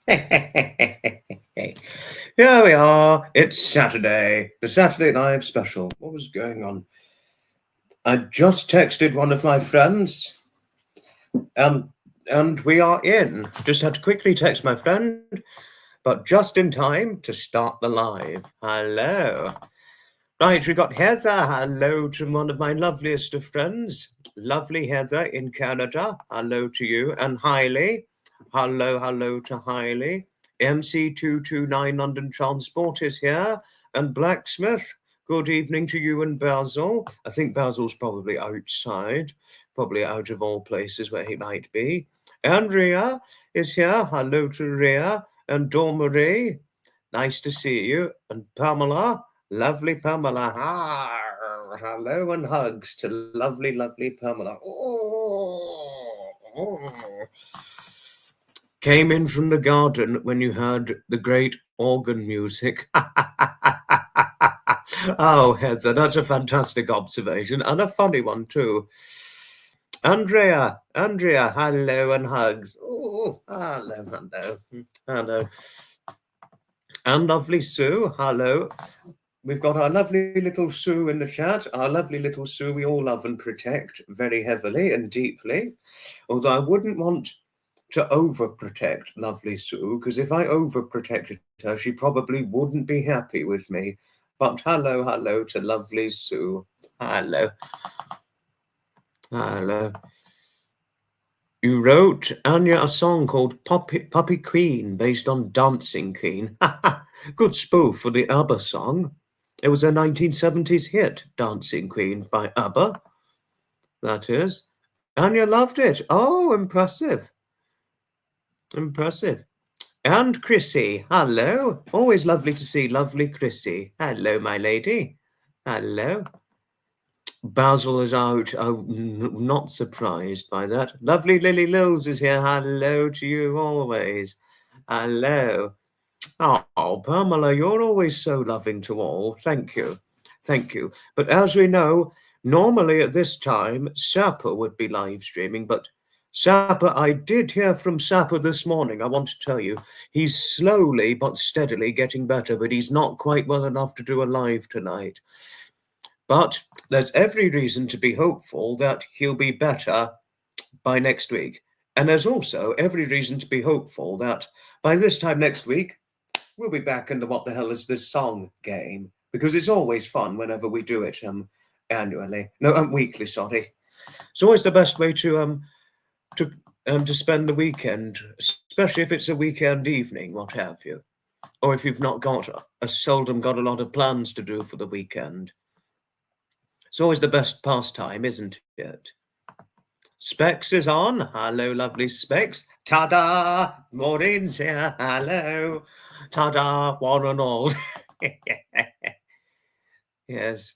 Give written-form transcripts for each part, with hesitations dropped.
Here we are. It's Saturday. The Saturday Live special. What was going on? I just texted one of my friends, and we are in. Just had to quickly text my friend, but just in time to start the live. Hello. Right, we got Heather. Hello to one of my loveliest of friends. Lovely Heather in Canada. Hello to you. And Hailey. Hello to Hailey. MC229 London Transport is here. And Blacksmith. Good evening to you and Basil. I think Basil's probably outside, probably out of all places where he might be. And Rhea is here. Hello to Rhea. And Dawn Marie. Nice to see you. And Pamela. Lovely Pamela. Hello and hugs to lovely Pamela. Came in from the garden when you heard the great organ music. Oh, Heather, that's a fantastic observation and a funny one too. Andrea, hello and hugs. Oh, hello. And lovely Sue, hello. We've got our lovely little Sue in the chat. Our lovely little Sue we all love and protect very heavily and deeply. Although I wouldn't want to overprotect lovely Sue, because if I overprotected her, she probably wouldn't be happy with me. But hello to lovely Sue. Hello. You wrote, Anya, a song called Puppy Queen, based on Dancing Queen. Good spoof for the ABBA song. It was a 1970s hit, Dancing Queen by ABBA. That is. Anya loved it. Oh, impressive. And Chrissy, hello. Always lovely to see lovely Chrissy. Hello, my lady. Hello. Basil is out. Oh, not surprised by that. Lovely Lily Lils is here. Hello to you always. Hello. Oh, Pamela, you're always so loving to all. Thank you. But as we know, normally at this time, Sapper would be live streaming, but Sapper, I did hear from Sapper this morning. I want to tell you, he's slowly but steadily getting better, but he's not quite well enough to do a live tonight. But there's every reason to be hopeful that he'll be better by next week. And there's also every reason to be hopeful that by this time next week, we'll be back in the What the Hell Is This Song game, because it's always fun whenever we do it weekly, sorry. It's always the best way to spend the weekend, especially if it's a weekend evening, what have you. Or if you've seldom got a lot of plans to do for the weekend. It's always the best pastime, isn't it? Specs is on. Hello, lovely Specs. Ta-da! Maureen's here. Hello. Ta-da, one and all. Yes.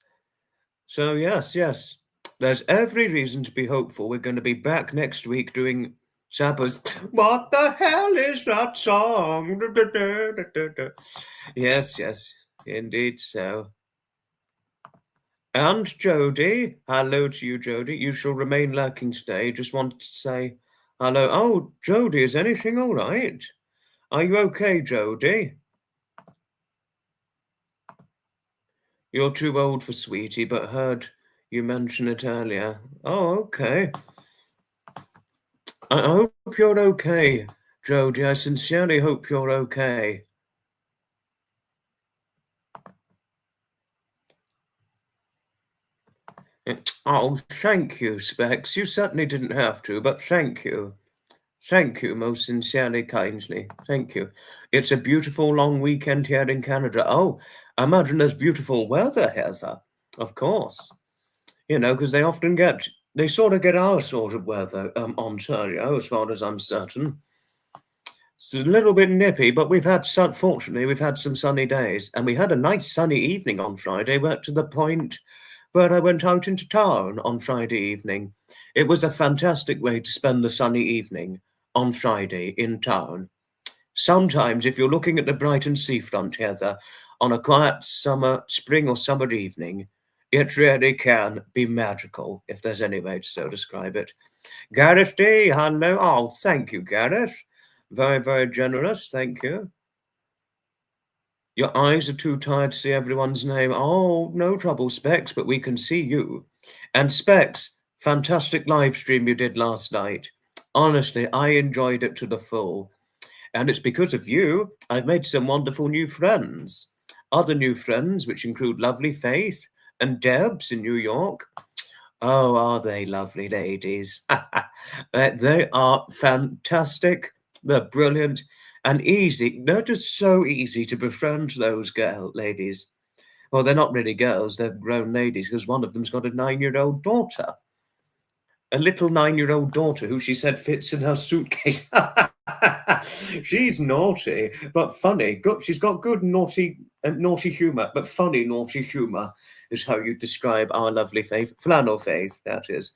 So, yes. There's every reason to be hopeful. We're going to be back next week doing Sapper's What the Hell Is That Song? Yes, indeed so. And Jodie, hello to you, Jodie. You shall remain lurking today. Just wanted to say hello. Oh, Jodie, is anything all right? Are you okay, Jodie? You're too old for sweetie, but heard you mention it earlier. Oh, okay. I hope you're okay, Jodie. I sincerely hope you're okay. Oh, thank you, Specs. You certainly didn't have to, but thank you. Thank you most sincerely, kindly. Thank you. It's a beautiful long weekend here in Canada. Oh, I imagine there's beautiful weather, Heather. Of course. Because they sort of get our sort of weather, Ontario, as far as I'm certain. It's a little bit nippy, but fortunately, we've had some sunny days. And we had a nice sunny evening on Friday, to the point where I went out into town on Friday evening. It was a fantastic way to spend the sunny evening on Friday in town. Sometimes, if you're looking at the Brighton seafront, Heather, on a quiet spring or summer evening, it really can be magical, if there's any way to so describe it. Gareth D, hello. Oh, thank you, Gareth. Very, very generous. Thank you. Your eyes are too tired to see everyone's name. Oh, no trouble, Specs, but we can see you. And Specs, fantastic live stream you did last night. Honestly, I enjoyed it to the full. And it's because of you I've made some wonderful new friends. Other new friends, which include lovely Faith and Debs in New York. Oh, are they lovely ladies? They are fantastic. They're brilliant and easy. They're just so easy to befriend, those ladies. Well, they're not really girls, they're grown ladies, because one of them's got a 9-year-old daughter. A little 9-year-old daughter who she said fits in her suitcase. She's naughty, but funny. Good. She's got good naughty humour, but funny naughty humour is how you describe our lovely Faith. Flannel Faith, that is.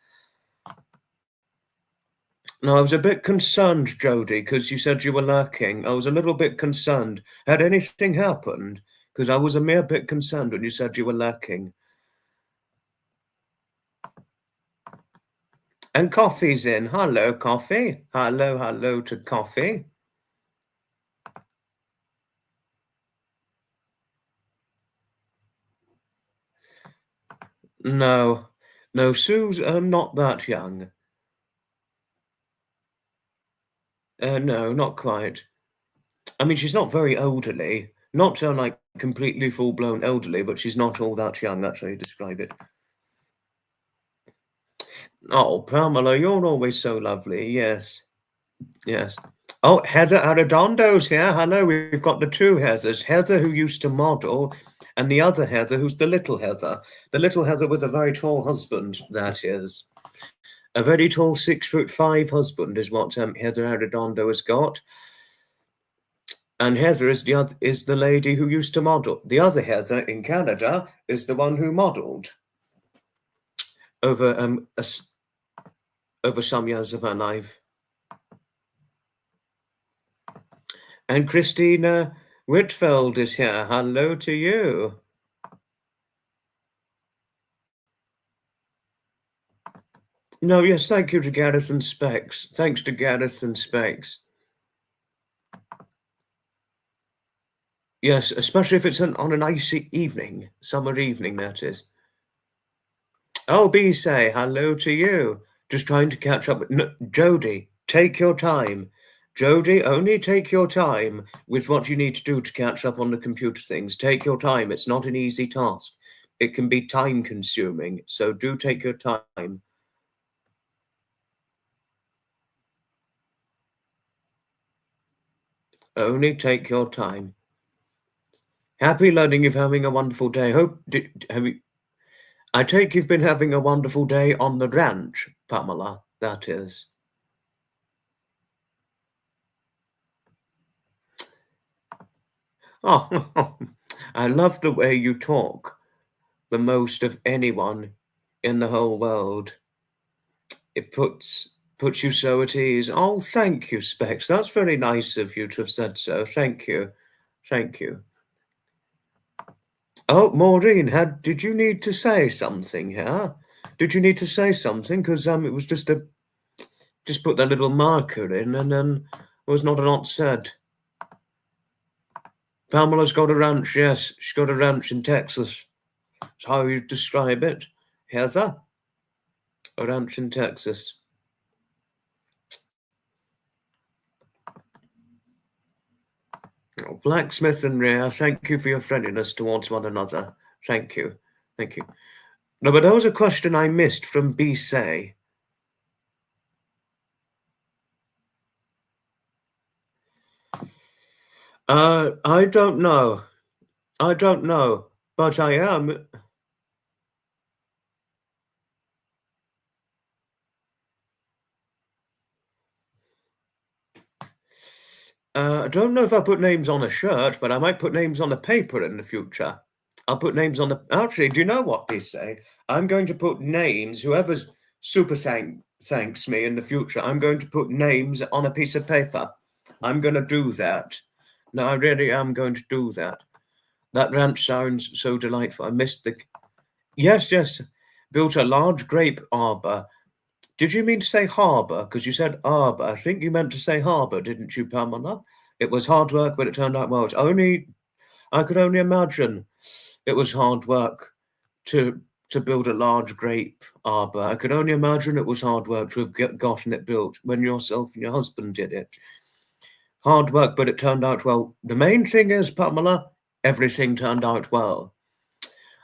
No, I was a bit concerned, Jodie, because you said you were lurking. I was a little bit concerned. Had anything happened? Because I was a mere bit concerned when you said you were lurking. And Coffee's in. Hello, Coffee. Hello to Coffee. No, Sue's not that young. No, not quite. I mean, she's not very elderly. Not like completely full-blown elderly, but she's not all that young. That's how you describe it. Oh, Pamela, you're always so lovely. Yes. Oh, Heather Arredondo's here. Hello, we've got the two Heathers. Heather, who used to model, and the other Heather, who's the little Heather. The little Heather with a very tall husband, that is. A very tall 6'5" husband is what Heather Arredondo has got. And Heather is the lady who used to model. The other Heather in Canada is the one who modelled over some years of her life. And Christina Whitfeld is here. Hello to you. No, yes, thank you to Gareth and Specs. Thanks to Gareth and Specs. Yes, especially if it's on an icy evening, summer evening, that is. Oh, B say, hello to you. Just trying to catch up. No, Jodie, take your time. Jodie, only take your time with what you need to do to catch up on the computer things. Take your time. It's not an easy task. It can be time consuming, so do take your time. Only take your time. Happy learning you're having a wonderful day. I take you've been having a wonderful day on the ranch, Pamela, that is. Oh, I love the way you talk, the most of anyone in the whole world. It puts you so at ease. Oh, thank you, Specs. That's very nice of you to have said so. Thank you. Oh, Maureen, did you need to say something here? Did you need to say something? Because it was just put that little marker in, and then there was not a lot said. Pamela's got a ranch, yes. She's got a ranch in Texas. That's how you describe it. Heather? A ranch in Texas. Oh, Blacksmith and Rhea, thank you for your friendliness towards one another. Thank you. No, but there was a question I missed from B-Say. I don't know, but I am. I don't know if I put names on a shirt, but I might put names on a paper in the future. I'll put names on the. Actually, do you know what they say? I'm going to put names. Whoever's super thanks me in the future, I'm going to put names on a piece of paper. I'm going to do that. No, I really am going to do that. That ranch sounds so delightful. I missed the. Yes. Built a large grape arbor Did you mean to say harbour? Because you said arbour. I think you meant to say harbour, didn't you, Pamela? It was hard work, but it turned out well. I could only imagine it was hard work to build a large grape arbor. I could only imagine it was hard work to have gotten it built when yourself and your husband did it. Hard work, but it turned out well. The main thing is, Pamela, everything turned out well.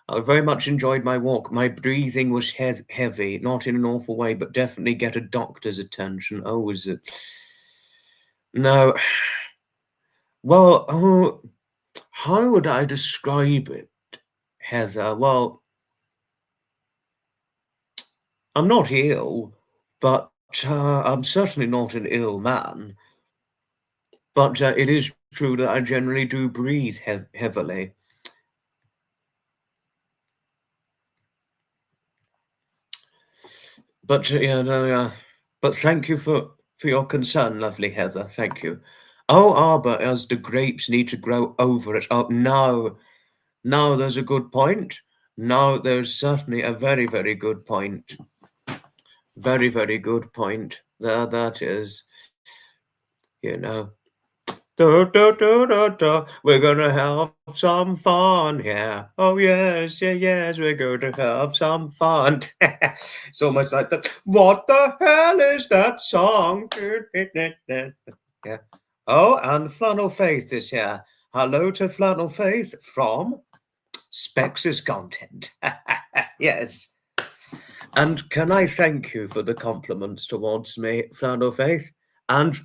I very much enjoyed my walk. My breathing was heavy, not in an awful way, but definitely get a doctor's attention. Oh, is it? No. Well, how would I describe it, Heather? Well, I'm not ill, but I'm certainly not an ill man. But it is true that I generally do breathe heavily. But but thank you for your concern, lovely Heather. Thank you. Oh, Arbor, as the grapes need to grow over it. Oh, no, there's a good point. No, there's certainly a very, very good point. Very, very good point. There, that is. You know. We're gonna have some fun here. Oh yes, yes, we're gonna have some fun. It's almost like that. What the hell is that song? Yeah. Oh, and Flannel Faith is here. Hello to Flannel Faith from Spex's content. Yes. And can I thank you for the compliments towards me, Flannel Faith? And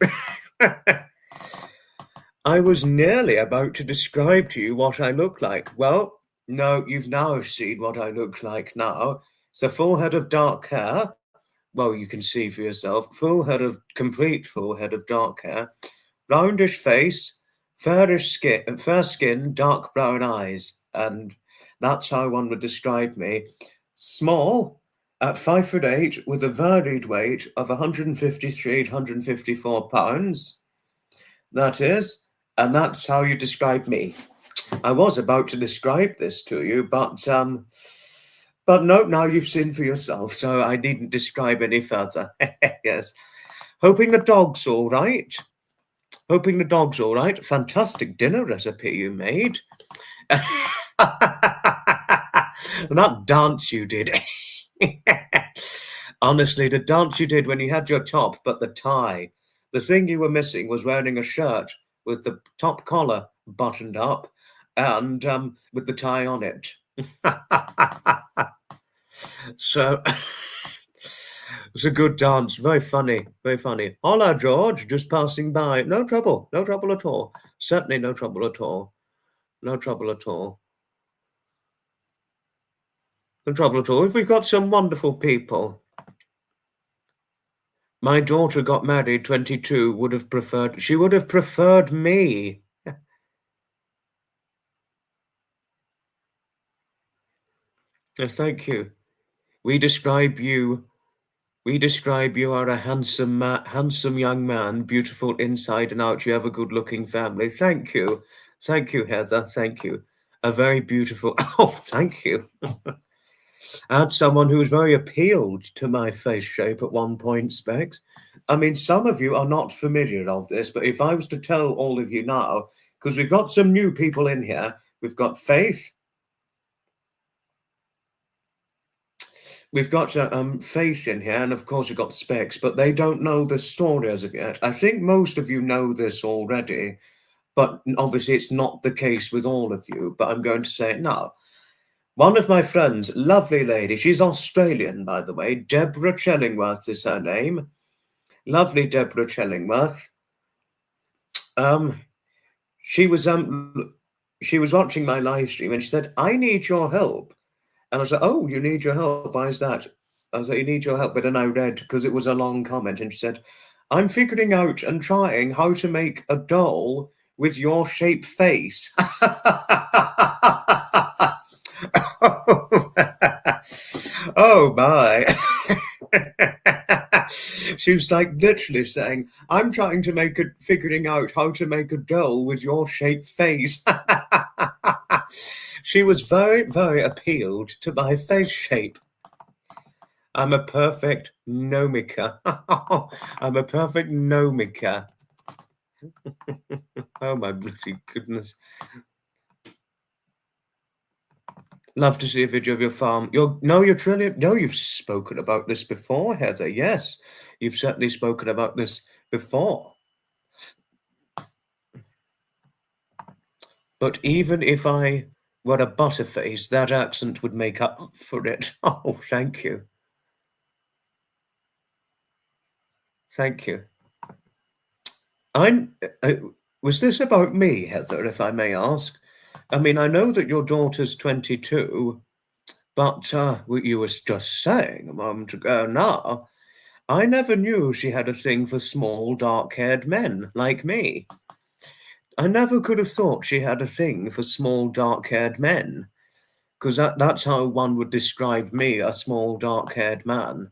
I was nearly about to describe to you what I look like. Well, no, you've now seen what I look like now. It's a full head of dark hair. Well, you can see for yourself. Complete full head of dark hair. Roundish face, fair skin, dark brown eyes. And that's how one would describe me. Small, at 5'8", with a varied weight of 153 to 154 pounds. That is. And that's how you describe me. I was about to describe this to you, but no, now you've seen for yourself, so I needn't describe any further. Yes. Hoping the dog's all right. Fantastic dinner recipe you made. And that dance you did. Honestly, the dance you did when you had your top, but the tie. The thing you were missing was wearing a shirt with the top collar buttoned up and with the tie on it. So it's a good dance. Very funny. Very funny. Hola, George. Just passing by. No trouble. No trouble at all. Certainly no trouble at all. No trouble at all. No trouble at all. If we've got some wonderful people. My daughter got married, 22, she would have preferred me. Thank you. We describe you are a handsome young man, beautiful inside and out. You have a good-looking family. Thank you. Thank you, Heather. Thank you. A very beautiful, oh, thank you. I had someone who was very appealed to my face shape at one point, Specs. I mean, some of you are not familiar of this, but if I was to tell all of you now, because we've got some new people in here, we've got Faith. We've got Faith in here, and of course we've got Specs, but they don't know the story as of yet. I think most of you know this already, but obviously it's not the case with all of you, but I'm going to say it now. One of my friends, lovely lady, she's Australian, by the way, Deborah Chellingworth is her name. Lovely Deborah Chellingworth. She was watching my live stream and she said, I need your help. And I was like, oh, you need your help? Why is that? I was like, you need your help. But then I read, because it was a long comment, and she said, I'm figuring out and trying how to make a doll with your shaped face. Oh my. She was like literally saying, I'm figuring out how to make a doll with your shaped face. She was very, very appealed to my face shape. I'm a perfect nomica. I'm a perfect nomica. Oh my bloody goodness. Love to see a video of your farm. You've spoken about this before, Heather. Yes, you've certainly spoken about this before. But even if I were a butterface, that accent would make up for it. Oh, thank you. Thank you. Was this about me, Heather, if I may ask? I mean, I know that your daughter's 22, but what you were just saying a moment ago now, I never knew she had a thing for small, dark-haired men like me. I never could have thought she had a thing for small, dark-haired men, because that's how one would describe me, a small, dark-haired man.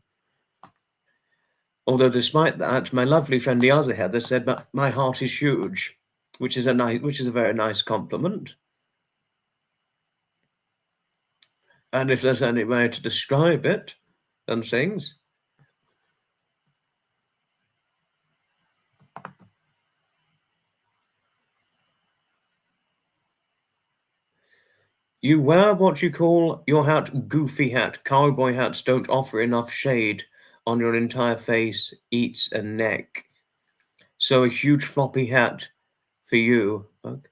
Although despite that, my lovely friend, the other Heather, said my heart is huge, which is a very nice compliment. And if there's any way to describe it and things. You wear what you call your hat goofy hat. Cowboy hats don't offer enough shade on your entire face, eats, and neck. So a huge floppy hat for you. Okay.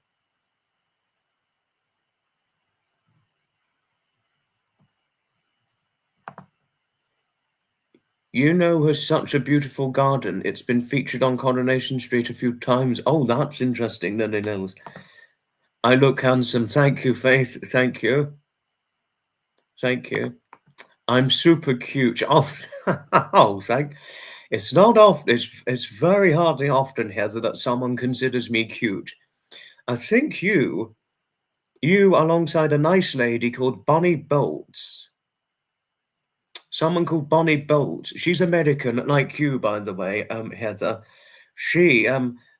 You know has such a beautiful garden. It's been featured on Coronation Street a few times. Oh, that's interesting, Lily Lills. I look handsome. Thank you, Faith. Thank you. Thank you. I'm super cute. Oh, oh, thank. It's not often. It's very hardly often, Heather, that someone considers me cute. I think you alongside a nice lady called Bonnie Bolts. Someone called Bonnie Bolts. She's American, like you, by the way, Heather. She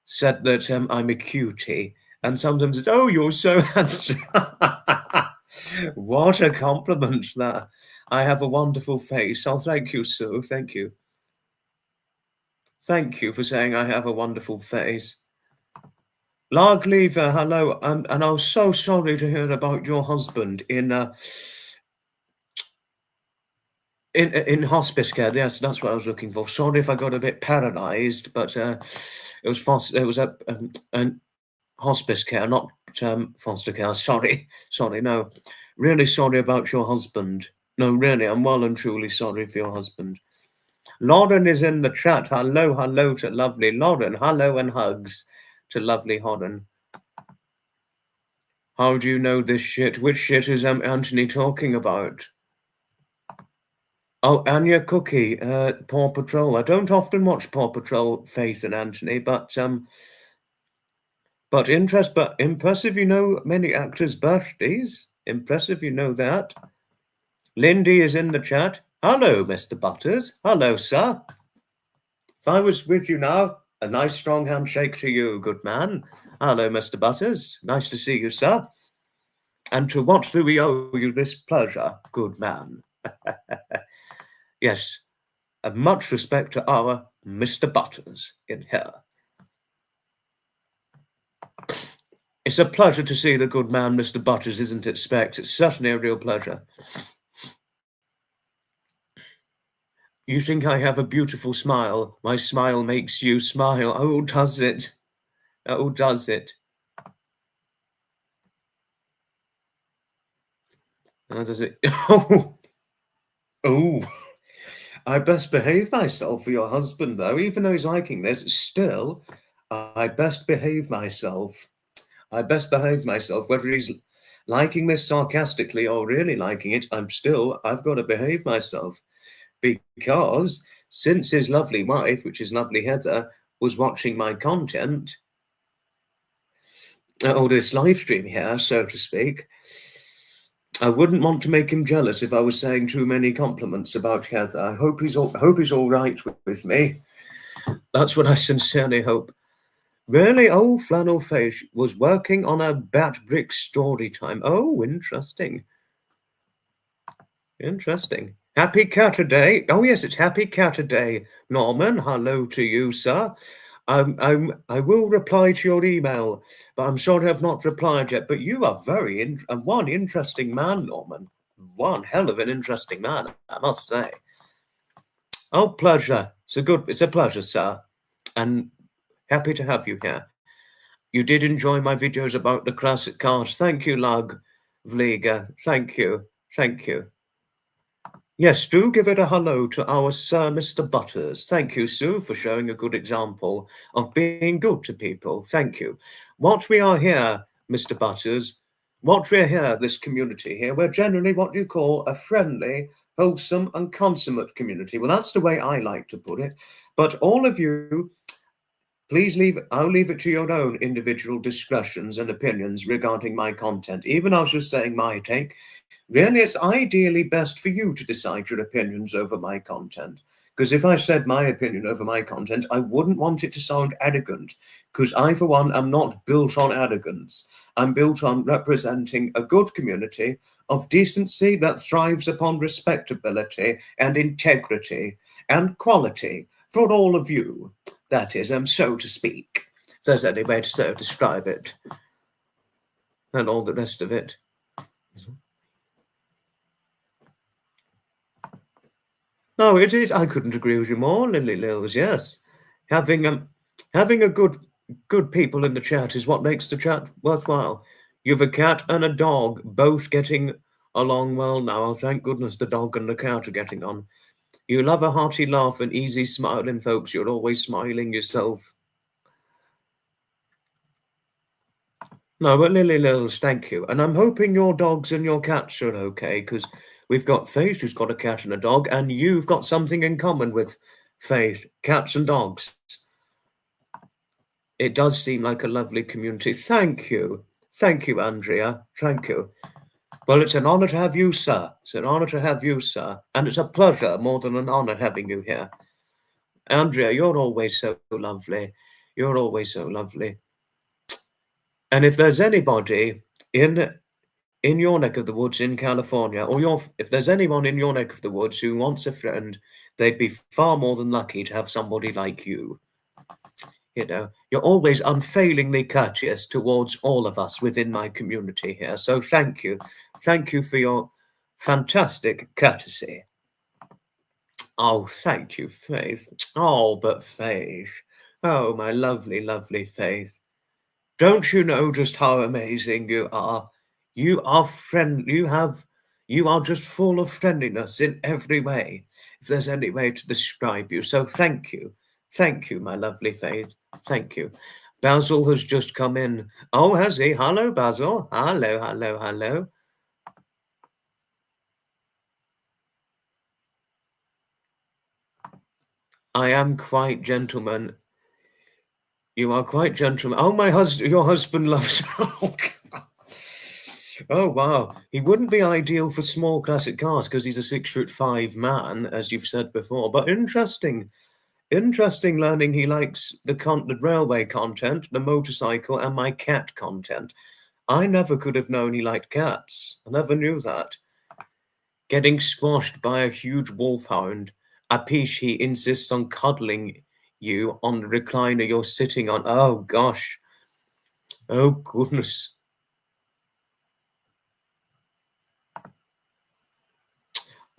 said that I'm a cutie, and sometimes it's, oh, you're so handsome. What a compliment that. I have a wonderful face. Oh, thank you, Sue. Thank you. Thank you for saying I have a wonderful face. Larg Lever, hello. And I was so sorry to hear about your husband in hospice care. Yes, that's what I was looking for. Sorry if I got a bit paralysed, but it was a hospice care, not foster care. Sorry, no. Really sorry about your husband. No, really, I'm well and truly sorry for your husband. Lauren is in the chat. Hello to lovely Lauren. Hello and hugs to lovely Lauren. How do you know this shit? Which shit is Anthony talking about? Oh, Anya Cookie, Paw Patrol. I don't often watch Paw Patrol, Faith and Anthony, but impressive you know many actors' birthdays. Impressive you know that. Lindy is in the chat. Hello, Mr. Butters. Hello, sir. If I was with you now, a nice strong handshake to you, good man. Hello, Mr. Butters. Nice to see you, sir. And to what do we owe you this pleasure, good man? Yes, and much respect to our Mr. Butters in here. It's a pleasure to see the good man, Mr. Butters, isn't it, Specs? It's certainly a real pleasure. You think I have a beautiful smile. My smile makes you smile. Oh, does it? Oh, does it? How does it? Oh, oh. I best behave myself for your husband, though. Even though he's liking this, still, I best behave myself. I best behave myself, whether he's liking this sarcastically or really liking it. I've got to behave myself. Because since his lovely wife, which is lovely Heather, was watching my content, or this live stream here, so to speak, I wouldn't want to make him jealous if I was saying too many compliments about Heather. I hope he's all right with me. That's what I sincerely hope. Really, old flannel face was working on a bat brick story time. Oh, interesting. Interesting. Happy Catterday. Oh, yes, it's Happy Catterday. Norman, hello to you, sir. I will reply to your email, but I'm sorry I've not replied yet. But you are one interesting man, Norman. One hell of an interesting man, I must say. Oh, pleasure. It's a pleasure, sir. And happy to have you here. You did enjoy my videos about the classic cars. Thank you, Lag Vliga. Thank you. Thank you. Yes, do give it a hello to our Sir Mr. Butters. Thank you, Sue, for showing a good example of being good to people. Thank you. What we are here, Mr. Butters, what we're here, this community here, we're generally what you call a friendly, wholesome, and consummate community. Well, that's the way I like to put it. But all of you, please I'll leave it to your own individual discretions and opinions regarding my content. Even I was just saying my take. Really, it's ideally best for you to decide your opinions over my content. Because if I said my opinion over my content, I wouldn't want it to sound arrogant. Because I, for one, am not built on arrogance. I'm built on representing a good community of decency that thrives upon respectability and integrity and quality for all of you. That is, so to speak, if there's any way to so describe it. And all the rest of it. No, it is. I couldn't agree with you more, Lily Lils. Yes, having a good people in the chat is what makes the chat worthwhile. You've a cat and a dog, both getting along well now. Oh, thank goodness the dog and the cat are getting on. You love a hearty laugh and easy smiling, folks. You're always smiling yourself. No, but Lily Lils, thank you. And I'm hoping your dogs and your cats are okay, because we've got Faith, who's got a cat and a dog, and you've got something in common with Faith, cats and dogs. It does seem like a lovely community. Thank you. Thank you, Andrea. Thank you. Well, it's an honor to have you, sir. It's an honor to have you, sir. And it's a pleasure more than an honor having you here. Andrea, you're always so lovely. You're always so lovely. And if there's anybody in your neck of the woods in California, or if there's anyone in your neck of the woods who wants a friend, they'd be far more than lucky to have somebody like you. You know, you're always unfailingly courteous towards all of us within my community here. So thank you. Thank you for your fantastic courtesy. Oh, thank you, Faith. Oh, but Faith. Oh, my lovely, lovely Faith. Don't you know just how amazing you are? You are you are just full of friendliness in every way, if there's any way to describe you. So thank you. Thank you, my lovely Faith. Thank you. Basil has just come in. Oh, has he? Hello, Basil. Hello, hello, hello. I am quite gentleman. You are quite gentleman. Oh, your husband loves. Oh, wow. He wouldn't be ideal for small classic cars because he's a 6'5" man, as you've said before. But interesting learning he likes the railway content, the motorcycle, and my cat content. I never could have known he liked cats. I never knew that. Getting squashed by a huge wolfhound. Apish, he insists on cuddling you on the recliner you're sitting on. Oh, gosh. Oh, goodness.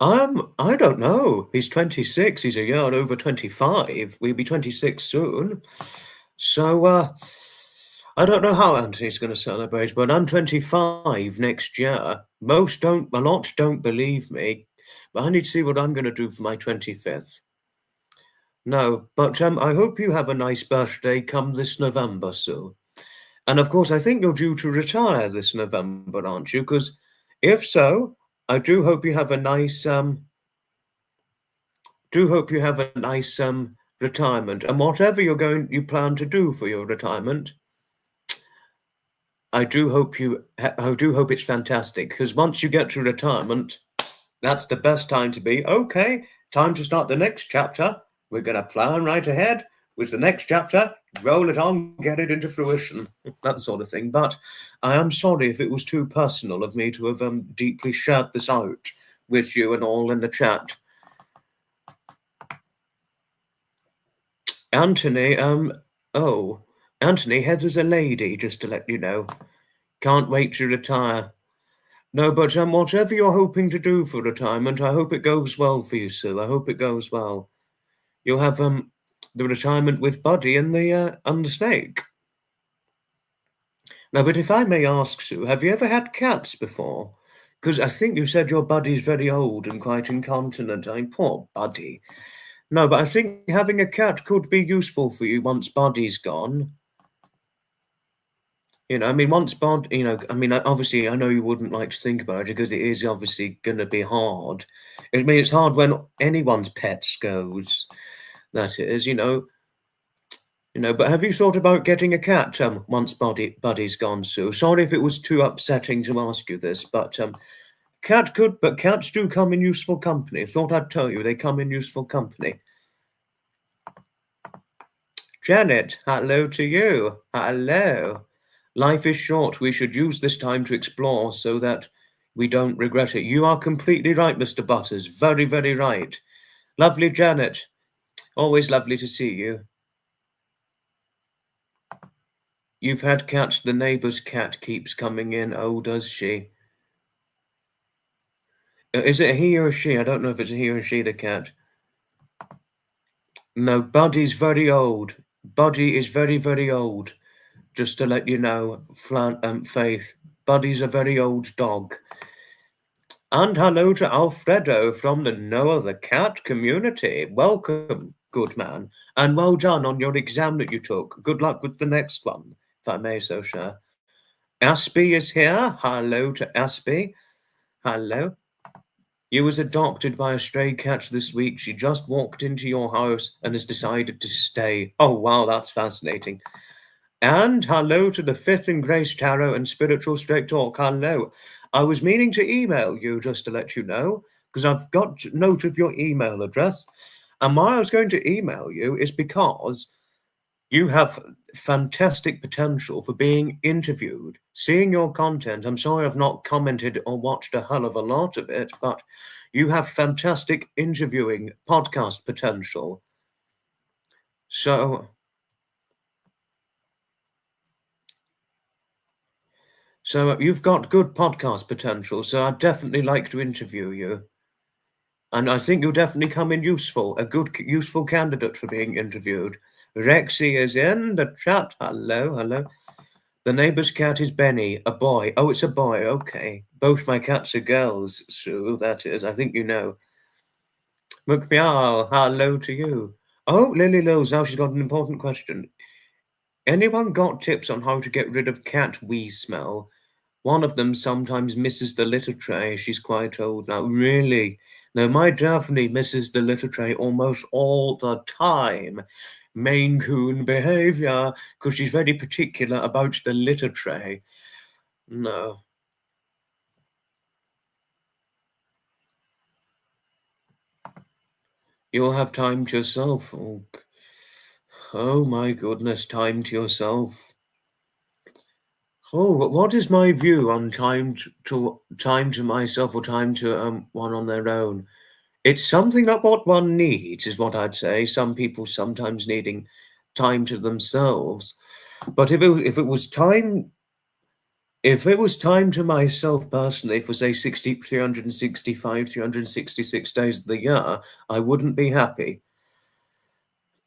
I don't know. He's 26. He's a year over 25. We'll be 26 soon. So, I don't know how Anthony's going to celebrate, but I'm 25 next year. A lot don't believe me, but I need to see what I'm going to do for my 25th. No, but I hope you have a nice birthday come this November, Sue. And of course, I think you're due to retire this November, aren't you? Because if so, I do hope you have a nice retirement, and whatever you plan to do for your retirement, I do hope it's fantastic, because once you get to retirement, that's the best time to be, okay, time to start the next chapter. We're going to plan right ahead with the next chapter, roll it on, get it into fruition, that sort of thing. But I am sorry if it was too personal of me to have deeply shared this out with you and all in the chat. Anthony, Anthony, Heather's a lady, just to let you know. Can't wait to retire. No, but whatever you're hoping to do for retirement, I hope it goes well for you, Sue. I hope it goes well. You'll have the retirement with Buddy and the snake. Now, but if I may ask, Sue, have you ever had cats before? Because I think you said your Buddy's very old and quite incontinent. I mean, poor Buddy. No, but I think having a cat could be useful for you once Buddy's gone. You know, I mean, once Bud, you know, I mean, obviously, I know you wouldn't like to think about it because it is obviously going to be hard. I mean, it's hard when anyone's pets goes. That is, you know. But have you thought about getting a cat once Buddy's gone, Sue? Sorry if it was too upsetting to ask you this, but cats do come in useful company. Thought I'd tell you, they come in useful company. Janet, hello to you. Hello. Life is short. We should use this time to explore so that we don't regret it. You are completely right, Mr. Butters. Very, very right. Lovely Janet. Always lovely to see you. You've had cats. The neighbour's cat keeps coming in. Oh, does she? Is it a he or a she? I don't know if it's a he or a she, the cat. No, Buddy's very old. Buddy is very, very old. Just to let you know, Faith. Buddy's a very old dog. And hello to Alfredo from the Noah the Cat community. Welcome, good man. And well done on your exam that you took. Good luck with the next one, if I may so share. Aspie is here. Hello to Aspie. Hello. You was adopted by a stray cat this week. She just walked into your house and has decided to stay. Oh, wow, that's fascinating. And hello to the Fifth and Grace Tarot and Spiritual Straight Talk. Hello. I was meaning to email you just to let you know, because I've got note of your email address. And why I was going to email you is because you have fantastic potential for being interviewed. Seeing your content, I'm sorry I've not commented or watched a hell of a lot of it, but you have fantastic interviewing podcast potential. So you've got good podcast potential, so I'd definitely like to interview you. And I think you'll definitely come in useful, a good, useful candidate for being interviewed. Rexy is in the chat. Hello, hello. The neighbour's cat is Benny, a boy. Oh, it's a boy, okay. Both my cats are girls, Sue, that is. I think you know. McMeow, hello to you. Oh, Lily Lills, now she's got an important question. Anyone got tips on how to get rid of cat wee smell? One of them sometimes misses the litter tray. She's quite old now. Really? No, my Daphne misses the litter tray almost all the time. Maine Coon behavior, because she's very particular about the litter tray. No. You'll have time to yourself. Oh my goodness, time to yourself. Oh, what is my view on time to myself or time to one on their own? It's something that what one needs is what I'd say. Some people sometimes needing time to themselves, but if it was time to myself personally for say 365, 366 days of the year, I wouldn't be happy.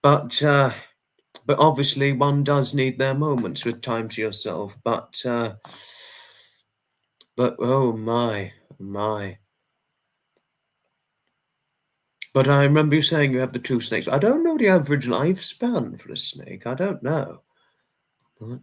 But obviously one does need their moments with time to yourself. But oh my. But I remember you saying you have the 2 snakes. I don't know the average lifespan for a snake. I don't know. But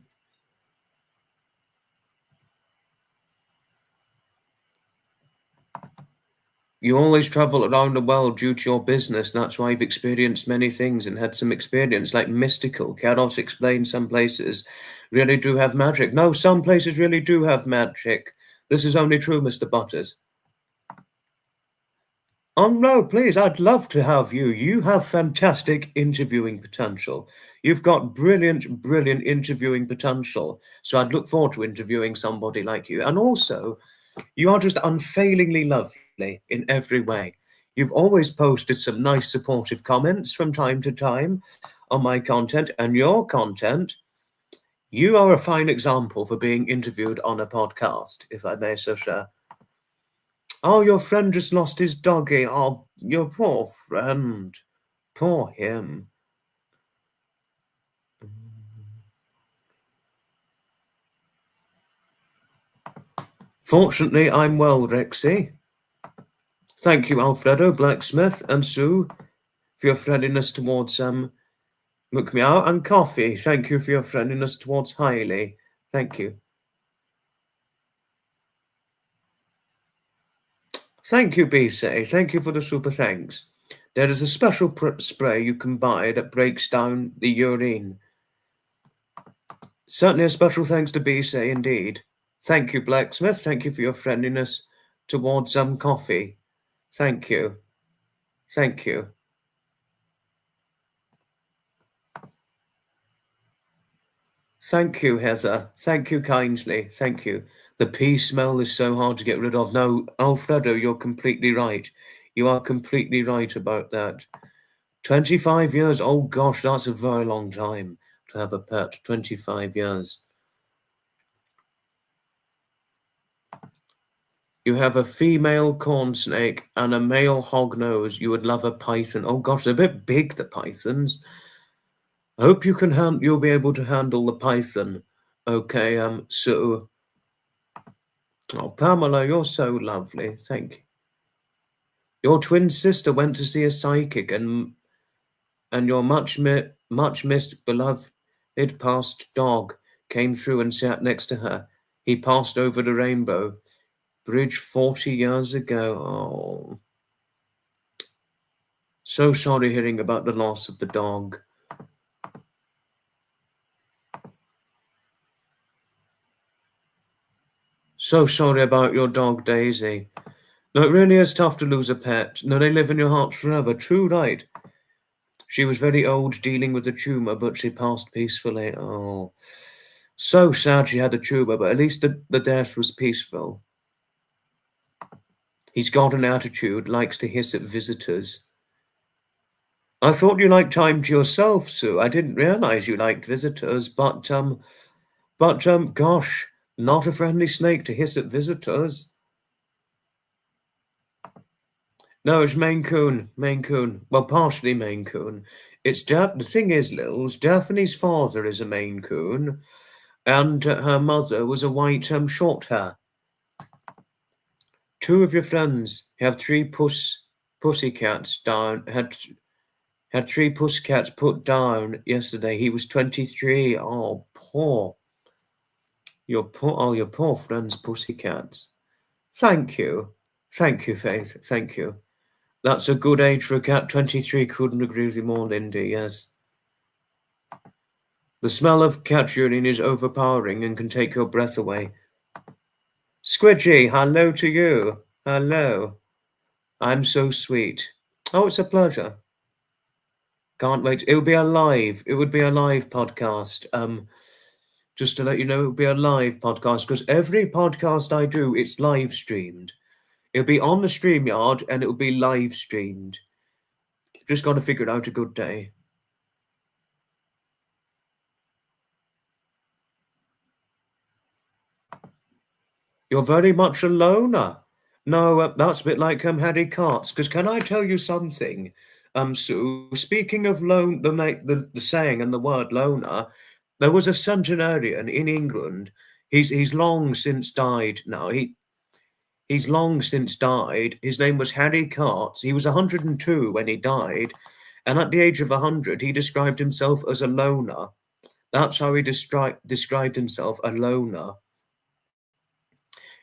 you always travel around the world due to your business. That's why you've experienced many things and had some experience like mystical. Cannot explain some places really do have magic. No, some places really do have magic. This is only true, Mr. Butters. Oh, no, please, I'd love to have you. You have fantastic interviewing potential. You've got brilliant, brilliant interviewing potential. So I'd look forward to interviewing somebody like you. And also, you are just unfailingly lovely. in every way. You've always posted some nice supportive comments from time to time on my content, and your content, you are a fine example for being interviewed on a podcast, if I may so say. Oh, your friend just lost his doggy. Oh, your poor friend. Poor him. Fortunately, I'm well, Rexy. Thank you, Alfredo, Blacksmith, and Sue, for your friendliness towards McMeow, and Coffee. Thank you for your friendliness towards Hailey. Thank you. Thank you, BC. Thank you for the super thanks. There is a special spray you can buy that breaks down the urine. Certainly a special thanks to BC indeed. Thank you, Blacksmith. Thank you for your friendliness towards Coffee. Thank you. Thank you. Thank you, Heather. Thank you kindly. Thank you. The pea smell is so hard to get rid of. No, Alfredo, you're completely right. You are completely right about that. 25 years. Oh gosh, that's a very long time to have a pet. 25 years. You have a female corn snake and a male hognose. You would love a python. Oh gosh, they're a bit big, the pythons. I hope you can you'll be able to handle the python. Okay, so oh, Pamela, you're so lovely. Thank you. Your twin sister went to see a psychic, and your much missed beloved past dog came through and sat next to her. He passed over the rainbow bridge 40 years ago. Oh, so sorry hearing about the loss of the dog. So sorry about your dog, Daisy. No, it really is tough to lose a pet. No, they live in your heart forever. True, right. She was very old, dealing with a tumour, but she passed peacefully. Oh, so sad she had a tumour, but at least the death was peaceful. He's got an attitude, likes to hiss at visitors. I thought you liked time to yourself, Sue. I didn't realise you liked visitors, but gosh, not a friendly snake to hiss at visitors. No, it's Maine Coon. Maine Coon. Well, partially Maine Coon. It's the thing is, Lils, Daphne's father is a Maine Coon, and her mother was a white short hair. Two of your friends have three pussycats down. Had three pussycats put down yesterday. He was 23. Oh, poor. Your poor friend's pussycats. Thank you, Faith. Thank you. That's a good age for a cat. 23. Couldn't agree with you more, Lindy. Yes. The smell of cat urine is overpowering and can take your breath away. Squidgy, hello to you. Hello. I'm so sweet. Oh, it's a pleasure. Can't wait. It would be a live podcast. Just to let you know, it would be a live podcast because every podcast I do, it's live streamed. It'll be on the StreamYard and it'll be live streamed. Just got to figure out a good day. You're very much a loner. No, that's a bit like Harry Carts. Because can I tell you something? Sue, speaking of the saying and the word loner, there was a centenarian in England. He's long since died now. He's long since died. His name was Harry Carts. He was 102 when he died. And at the age of 100, he described himself as a loner. That's how he described himself, a loner.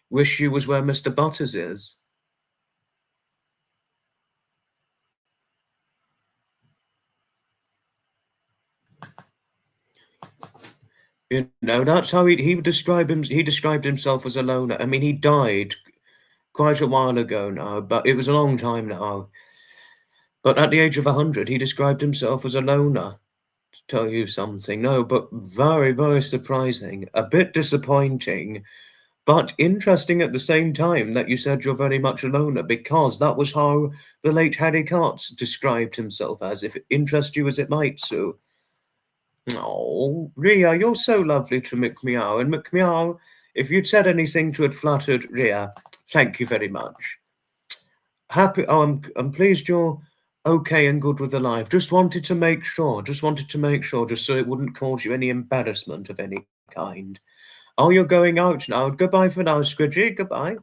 Wish you was where Mr. Butters is. You know, that's how he described him. He described himself as a loner. I mean, he died quite a while ago now, but it was a long time now. But at the age of 100, he described himself as a loner. To tell you something, no, but very, very surprising. A bit disappointing, But interesting at the same time that you said you're very much a loner, because that was how the late Harry Cox described himself as, if it interests you as it might, Sue. Oh, Ria, you're so lovely to McMeow. And McMeow, if you'd said anything to have flattered Ria, thank you very much. Happy. Oh, I'm pleased you're okay and good with the life. Just wanted to make sure. Just so it wouldn't cause you any embarrassment of any kind. Oh, you're going out now. Goodbye for now, Squidgy. Goodbye.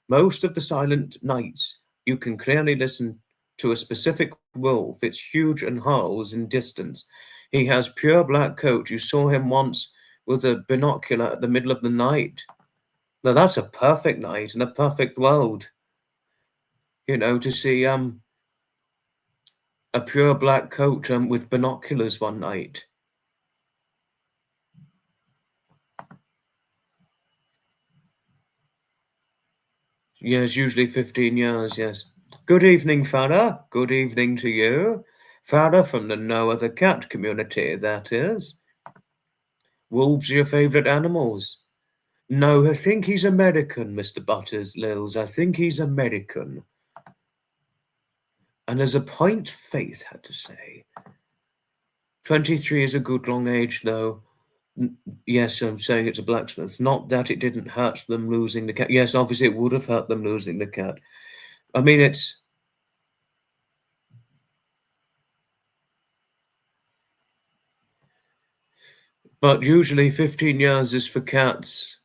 Most of the silent nights, you can clearly listen to a specific wolf. It's huge and howls in distance. He has pure black coat. You saw him once with a binocular at the middle of the night. Now that's a perfect night in a perfect world. You know, to see a pure black coat with binoculars one night. Yes, usually 15 years, yes. Good evening, Farah. Good evening to you. Farah from the No Other Cat community, that is. Wolves are your favourite animals? No, I think he's American, Mr. Butters, Lils. I think he's American. And there's a point Faith had to say. 23 is a good long age, though. Yes, I'm saying it's a blacksmith. Not that it didn't hurt them losing the cat. Yes, obviously it would have hurt them losing the cat. I mean, it's... But usually 15 years is for cats.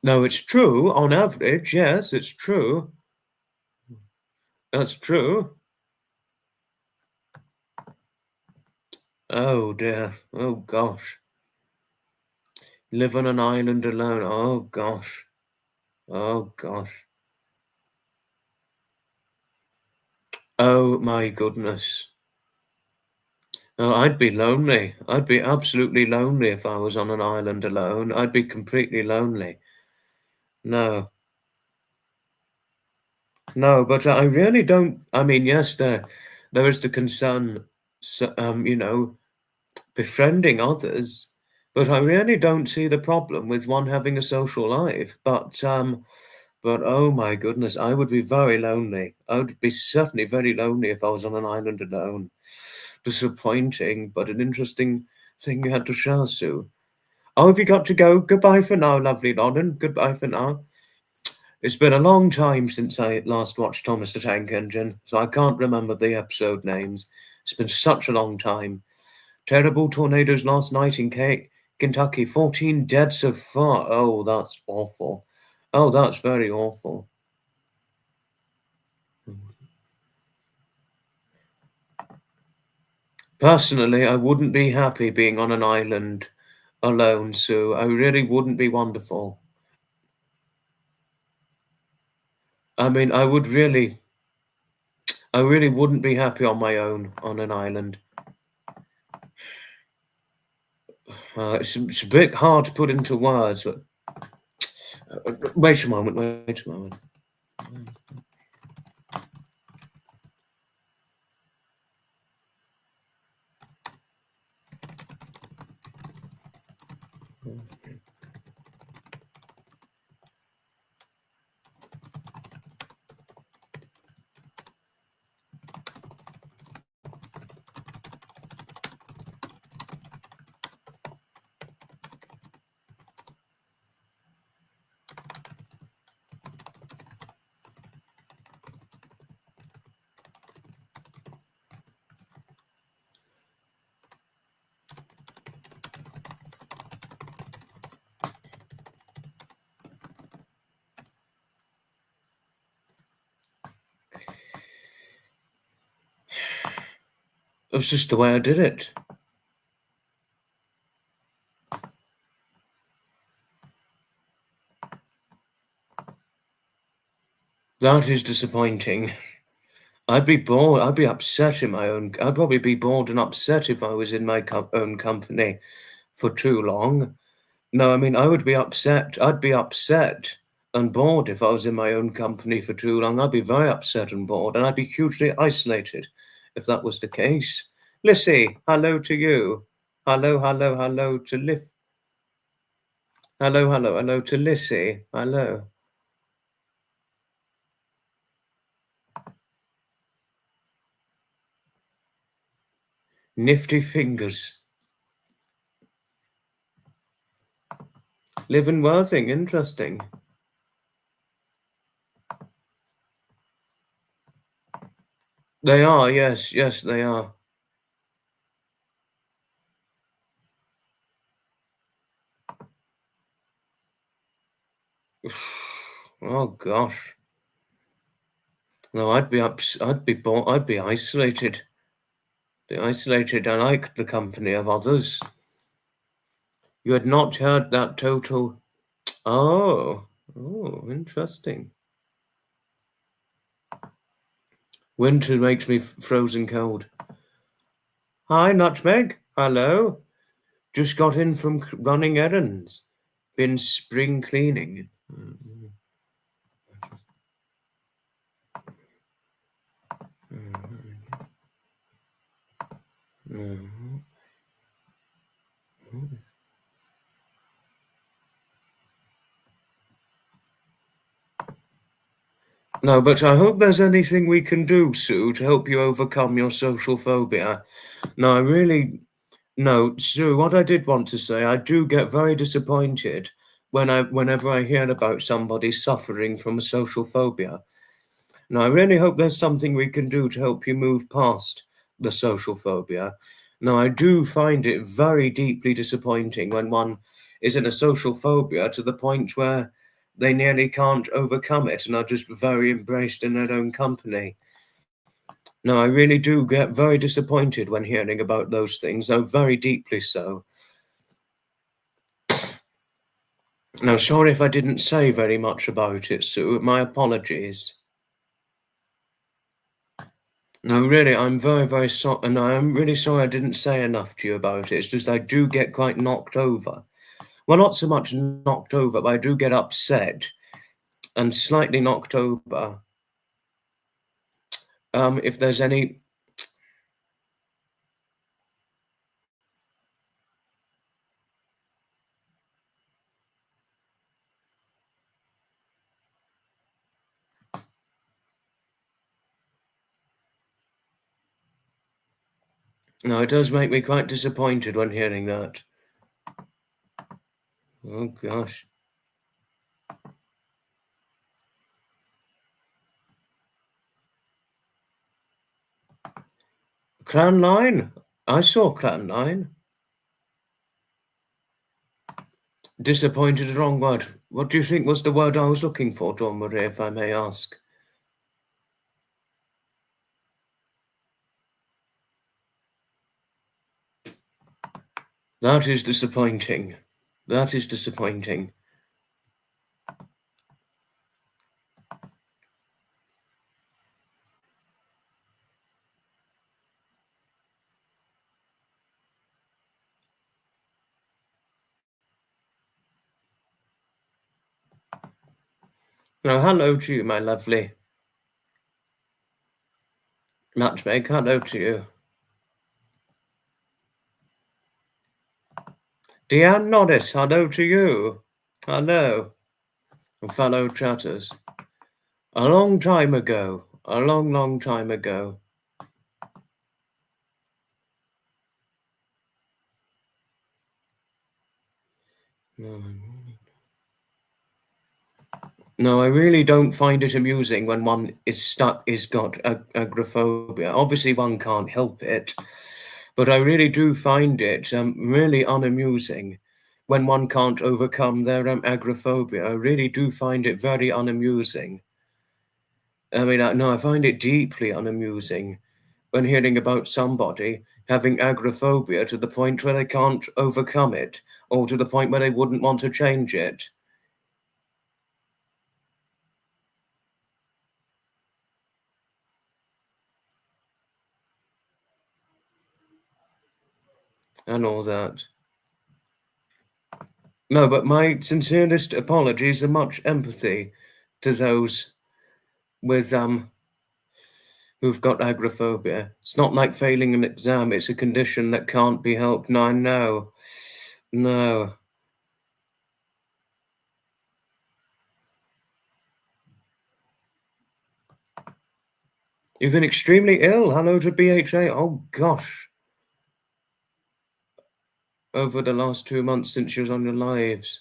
No, it's true. On average, yes, it's true. That's true. Oh, dear. Oh, gosh. Live on an island alone. Oh, gosh. Oh, gosh. Oh, my goodness. Oh, I'd be lonely. I'd be absolutely lonely if I was on an island alone. I'd be completely lonely. No. No, but I really don't. I mean, yes, there is the concern, you know, befriending others, but I really don't see the problem with one having a social life. But oh my goodness, I would be very lonely. I would be certainly very lonely if I was on an island alone. Disappointing, but an interesting thing you had to share, Sue. Oh, have you got to go? Goodbye for now, lovely Lauren. Goodbye for now. It's been a long time since I last watched Thomas the Tank Engine, so I can't remember the episode names. It's been such a long time. Terrible tornadoes last night in Kentucky. 14 dead so far. Oh, that's awful. Oh, that's very awful. Personally, I wouldn't be happy being on an island alone, Sue. I really wouldn't be wonderful. I mean, I really wouldn't be happy on my own on an island. It's a bit hard to put into words, but wait a moment. It was just the way I did it. That is disappointing. I'd be bored. I'd be upset in my own. I'd probably be bored and upset if I was in my own company for too long. No, I mean, I would be upset. I'd be upset and bored if I was in my own company for too long. I'd be very upset and bored, and I'd be hugely isolated if that was the case. Lissy, hello to you. Hello to Liv. Hello, hello, hello to Lissy. Hello. Nifty fingers. Live in Worthing, interesting. They are, yes, they are. Oh gosh. No, I'd be isolated. Be isolated. I like the company of others. You had not heard that total. Oh, interesting. Winter makes me frozen cold. Hi, Nutmeg. Hello. Just got in from running errands. Been spring cleaning. No, but I hope there's anything we can do, Sue, to help you overcome your social phobia. No, I really. No, Sue, what I did want to say, I do get very disappointed whenever I hear about somebody suffering from a social phobia. Now, I really hope there's something we can do to help you move past the social phobia. Now, I do find it very deeply disappointing when one is in a social phobia to the point where they nearly can't overcome it and are just very embraced in their own company. No, I really do get very disappointed when hearing about those things, though very deeply so. Now, sorry if I didn't say very much about it, Sue. My apologies. No, really, I'm very, very sorry. And I'm really sorry I didn't say enough to you about it. It's just I do get quite knocked over. Well, not so much knocked over, but I do get upset and slightly knocked over. If there's any. No, it does make me quite disappointed when hearing that. Oh, gosh. Clan 9? I saw Clan 9. Disappointed is the wrong word. What do you think was the word I was looking for, Dawn Marie, if I may ask? That is disappointing. That is disappointing. Now, hello to you, my lovely. Nutmeg, hello to you. Deanne Norris, hello to you. Hello, fellow chatters. A long time ago, a long, long time ago. No, I really don't find it amusing when one is got agoraphobia. Obviously, one can't help it, but I really do find it really unamusing when one can't overcome their agoraphobia. I really do find it very unamusing. I mean, I find it deeply unamusing when hearing about somebody having agoraphobia to the point where they can't overcome it, or to the point where they wouldn't want to change it. And all that. No, but my sincerest apologies and much empathy to those with who've got agoraphobia. It's not like failing an exam, it's a condition that can't be helped. No, I know. No. You've been extremely ill. Hello to BHA. Oh, gosh. Over the last 2 months since you was on your lives.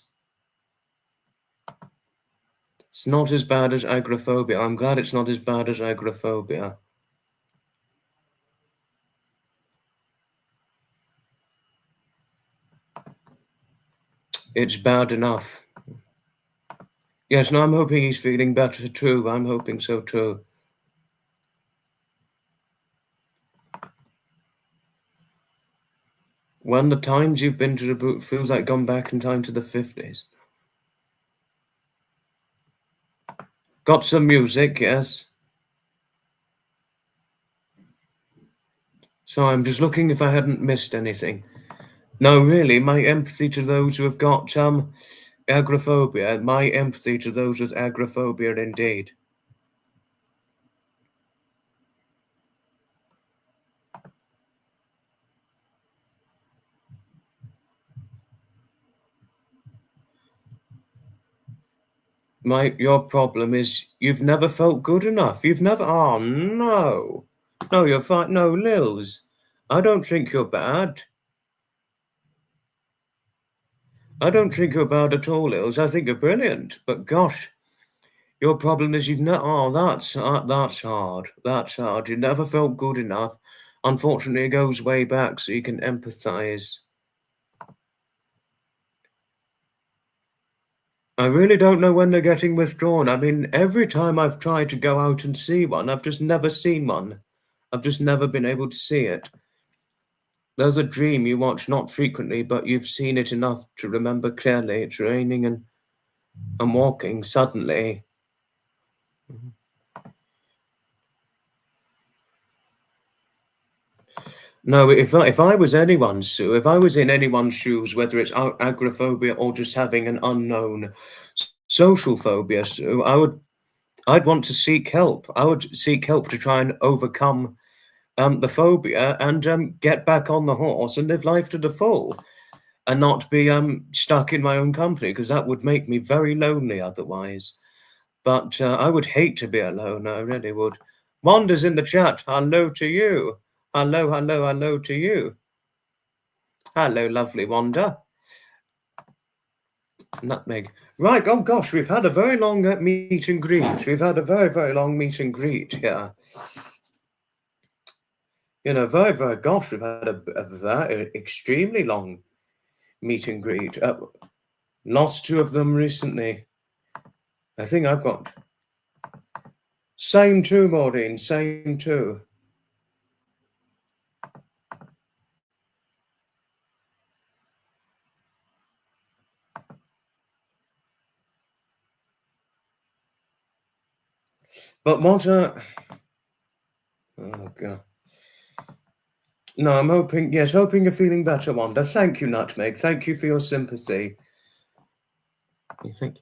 It's not as bad as agoraphobia. I'm glad it's not as bad as agoraphobia. It's bad enough. Yes, no, I'm hoping he's feeling better too. I'm hoping so too. When the times you've been to the boot feels like gone back in time to the 50s. Got some music, yes. So I'm just looking if I hadn't missed anything. No, really, my empathy to those who have got agoraphobia. My empathy to those with agoraphobia, indeed. Your problem is you've never felt good enough. You've never. Oh no, no, you're fine. No, Lils, I don't think you're bad. I don't think you're bad at all, Lils. I think you're brilliant. But gosh, your problem is you've never. Oh, that's hard. That's hard. You never felt good enough. Unfortunately, it goes way back, so you can empathize. I really don't know when they're getting withdrawn. I mean, every time I've tried to go out and see one, I've just never seen one. I've just never been able to see it. There's a dream you watch not frequently, but you've seen it enough to remember clearly. It's raining and I'm walking suddenly. No, if I was anyone, Sue, if I was in anyone's shoes, whether it's agoraphobia or just having an unknown social phobia, Sue, I'd want to seek help. I would seek help to try and overcome the phobia and get back on the horse and live life to the full and not be stuck in my own company, because that would make me very lonely otherwise. But I would hate to be alone. I really would. Wanda's in the chat. Hello to you. Hello, hello, hello to you. Hello, lovely Wanda. Nutmeg. Right. Oh, gosh, we've had a very long meet and greet. We've had a very, very long meet and greet here. You know, very, very, gosh, we've had a very extremely long meet and greet. Lost 2 of them recently. I think I've got. Same too, Maureen. Same too. But what oh God. No, I'm hoping, yes, hoping you're feeling better, Wanda. Thank you, Nutmeg. Thank you for your sympathy. You think?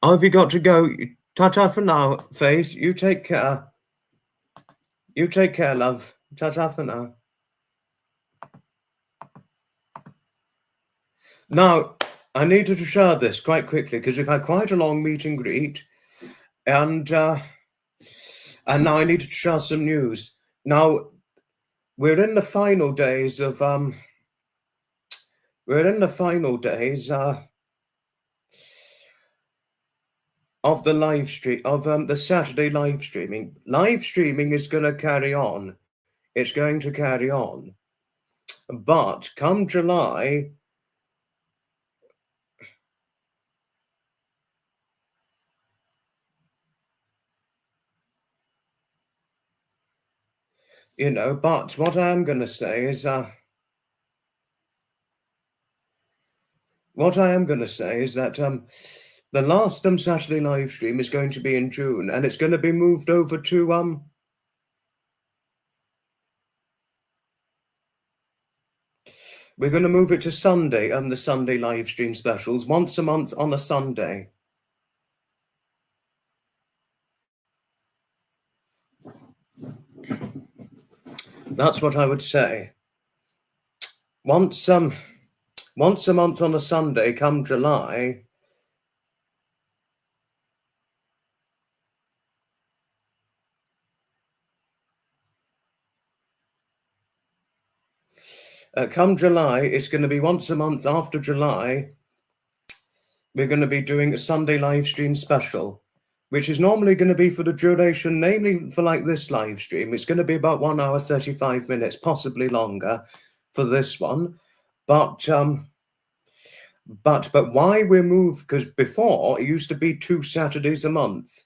Oh, have you got to go? Ta-ta for now, Faith. You take care. You take care, love. Ta-ta for now. Now, I needed to share this quite quickly because we've had quite a long meet and greet, and now I need to share some news. Now, we're in the final days of of the live stream of the Saturday live streaming. Live streaming is going to carry on. It's going to carry on, but come July. You know, but what I am going to say is that the last Saturday live stream is going to be in June, and it's going to be moved over to we're going to move it to Sunday, the Sunday live stream specials, once a month on a Sunday. That's what I would say. Once a month on a Sunday come July. Come July, it's going to be once a month after July. We're going to be doing a Sunday live stream special, which is normally going to be for the duration, namely for like this live stream. It's going to be about 1 hour, 35 minutes, possibly longer for this one. But why we moved, because before it used to be 2 Saturdays a month.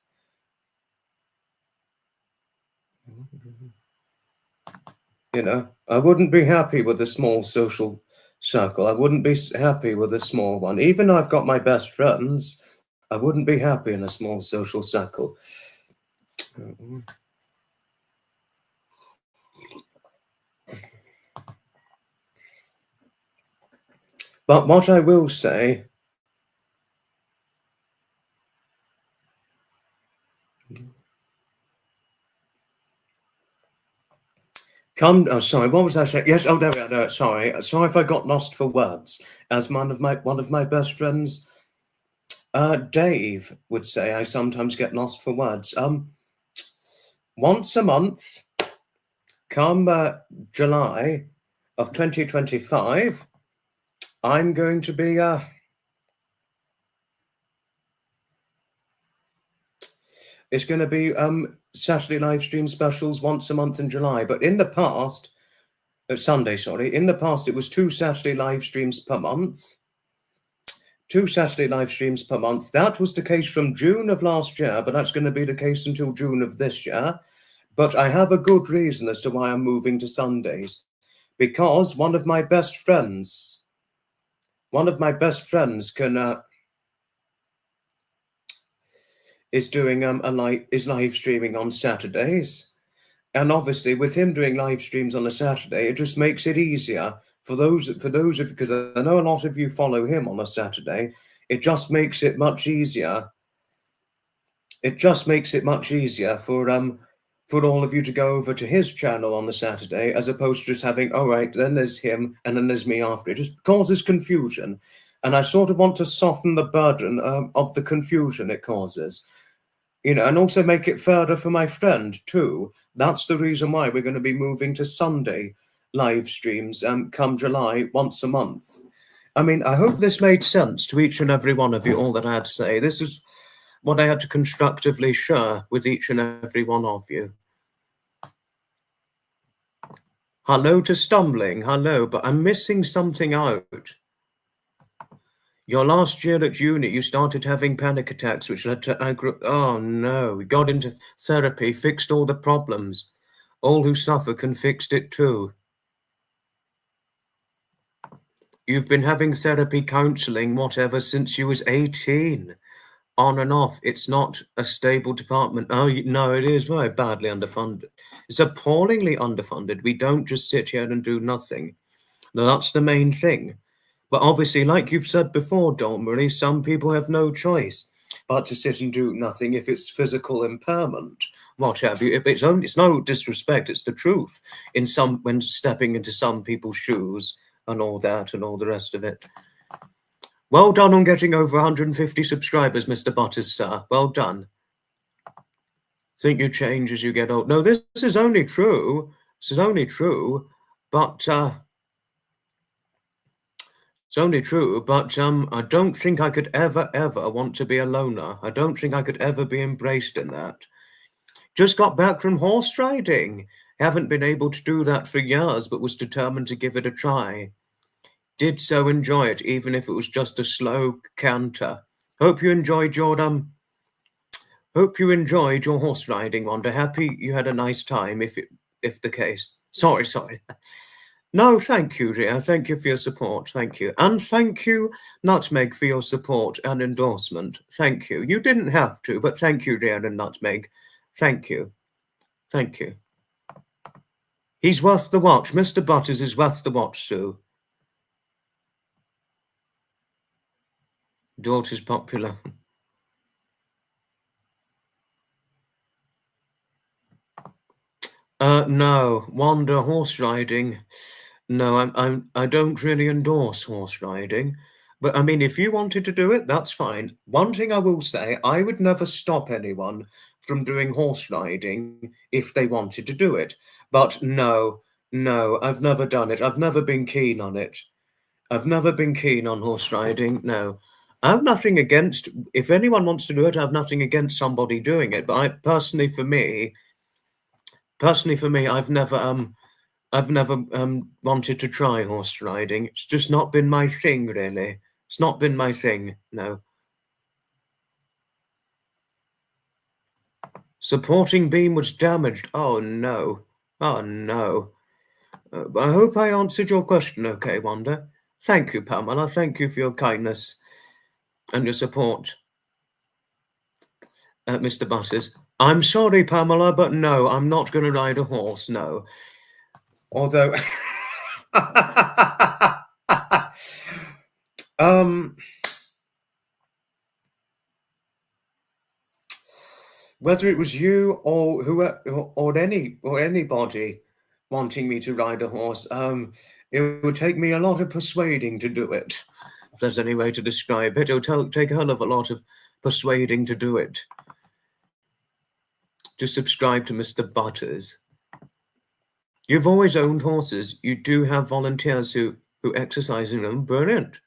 You know, I wouldn't be happy with a small social circle. I wouldn't be happy with a small one. Even though I've got my best friends, I wouldn't be happy in a small social circle. But what I will say, oh, sorry, what was I saying? Yes, oh, there we are. Sorry if I got lost for words. As one of my best friends, Dave, would say, I sometimes get lost for words. Once a month, come July of 2025, I'm going to be it's going to be Saturday live stream specials once a month in July. But in the past, Sunday, sorry, in the past it was 2 Saturday live streams per month. 2 Saturday live streams per month. That was the case from June of last year, but that's going to be the case until June of this year. But I have a good reason as to why I'm moving to Sundays. Because one of my best friends can is doing is live streaming on Saturdays, and obviously with him doing live streams on a Saturday, it just makes it easier for those of, because I know a lot of you follow him on a Saturday. It just makes it much easier. It just makes it much easier for all of you to go over to his channel on the Saturday, as opposed to just having, all right, then there's him and then there's me after. It just causes confusion, and I sort of want to soften the burden of the confusion it causes. You know, and also make it further for my friend too. That's the reason why we're going to be moving to Sunday live streams come July, once a month. I mean, I hope this made sense to each and every one of you, all that I had to say. This is what I had to constructively share with each and every one of you. Hello to Stumbling, hello, but I'm missing something out. Your last year at uni, you started having panic attacks, which led to oh no, we got into therapy, fixed all the problems. All who suffer can fix it too. You've been having therapy, counselling, whatever, since you was 18. On and off. It's not a stable department. Oh, no, it is very badly underfunded. It's appallingly underfunded. We don't just sit here and do nothing. Now, that's the main thing. But obviously, like you've said before, Don Marie, some people have no choice but to sit and do nothing if it's physical impairment, what have you. If it's no disrespect, it's the truth. When stepping into some people's shoes and all that and all the rest of it. Well done on getting over 150 subscribers, Mr. Butters, sir. Well done. Think you change as you get old. No, this is only true. This is only true, but it's only true, but I don't think I could ever want to be a loner. I don't think I could ever be embraced in that. Just got back from horse riding. Haven't been able to do that for years, but was determined to give it a try. Did so enjoy it, even if it was just a slow canter. Hope you enjoyed your horse riding, Wanda. Happy you had a nice time, if the case. Sorry. No, thank you, dear. Thank you for your support. Thank you. And thank you, Nutmeg, for your support and endorsement. Thank you. You didn't have to, but thank you, dear, and Nutmeg. Thank you. Thank you. He's worth the watch. Mr. Butters is worth the watch, Sue. Daughter's popular. No, Wanda, horse riding. No, I don't really endorse horse riding. But I mean, if you wanted to do it, that's fine. One thing I will say, I would never stop anyone from doing horse riding if they wanted to do it. But no, No, I've never done it. I've never been keen on it. I've never been keen on horse riding. No. I have nothing against, if anyone wants to do it, I have nothing against somebody doing it. But personally for me, I've never wanted to try horse riding. It's just not been my thing, really. It's not been my thing, no. Supporting beam was damaged. Oh no. Oh no. I hope I answered your question okay, Wanda. Thank you, Pamela. Thank you for your kindness and your support, Mr. Butters. I'm sorry, Pamela, but no, I'm not going to ride a horse, no. Although, whether it was you or anybody wanting me to ride a horse, it would take me a lot of persuading to do it. If there's any way to describe it, it would take a hell of a lot of persuading to do it. To subscribe to Mr. Butters. You've always owned horses. You do have volunteers who exercise in them. Brilliant.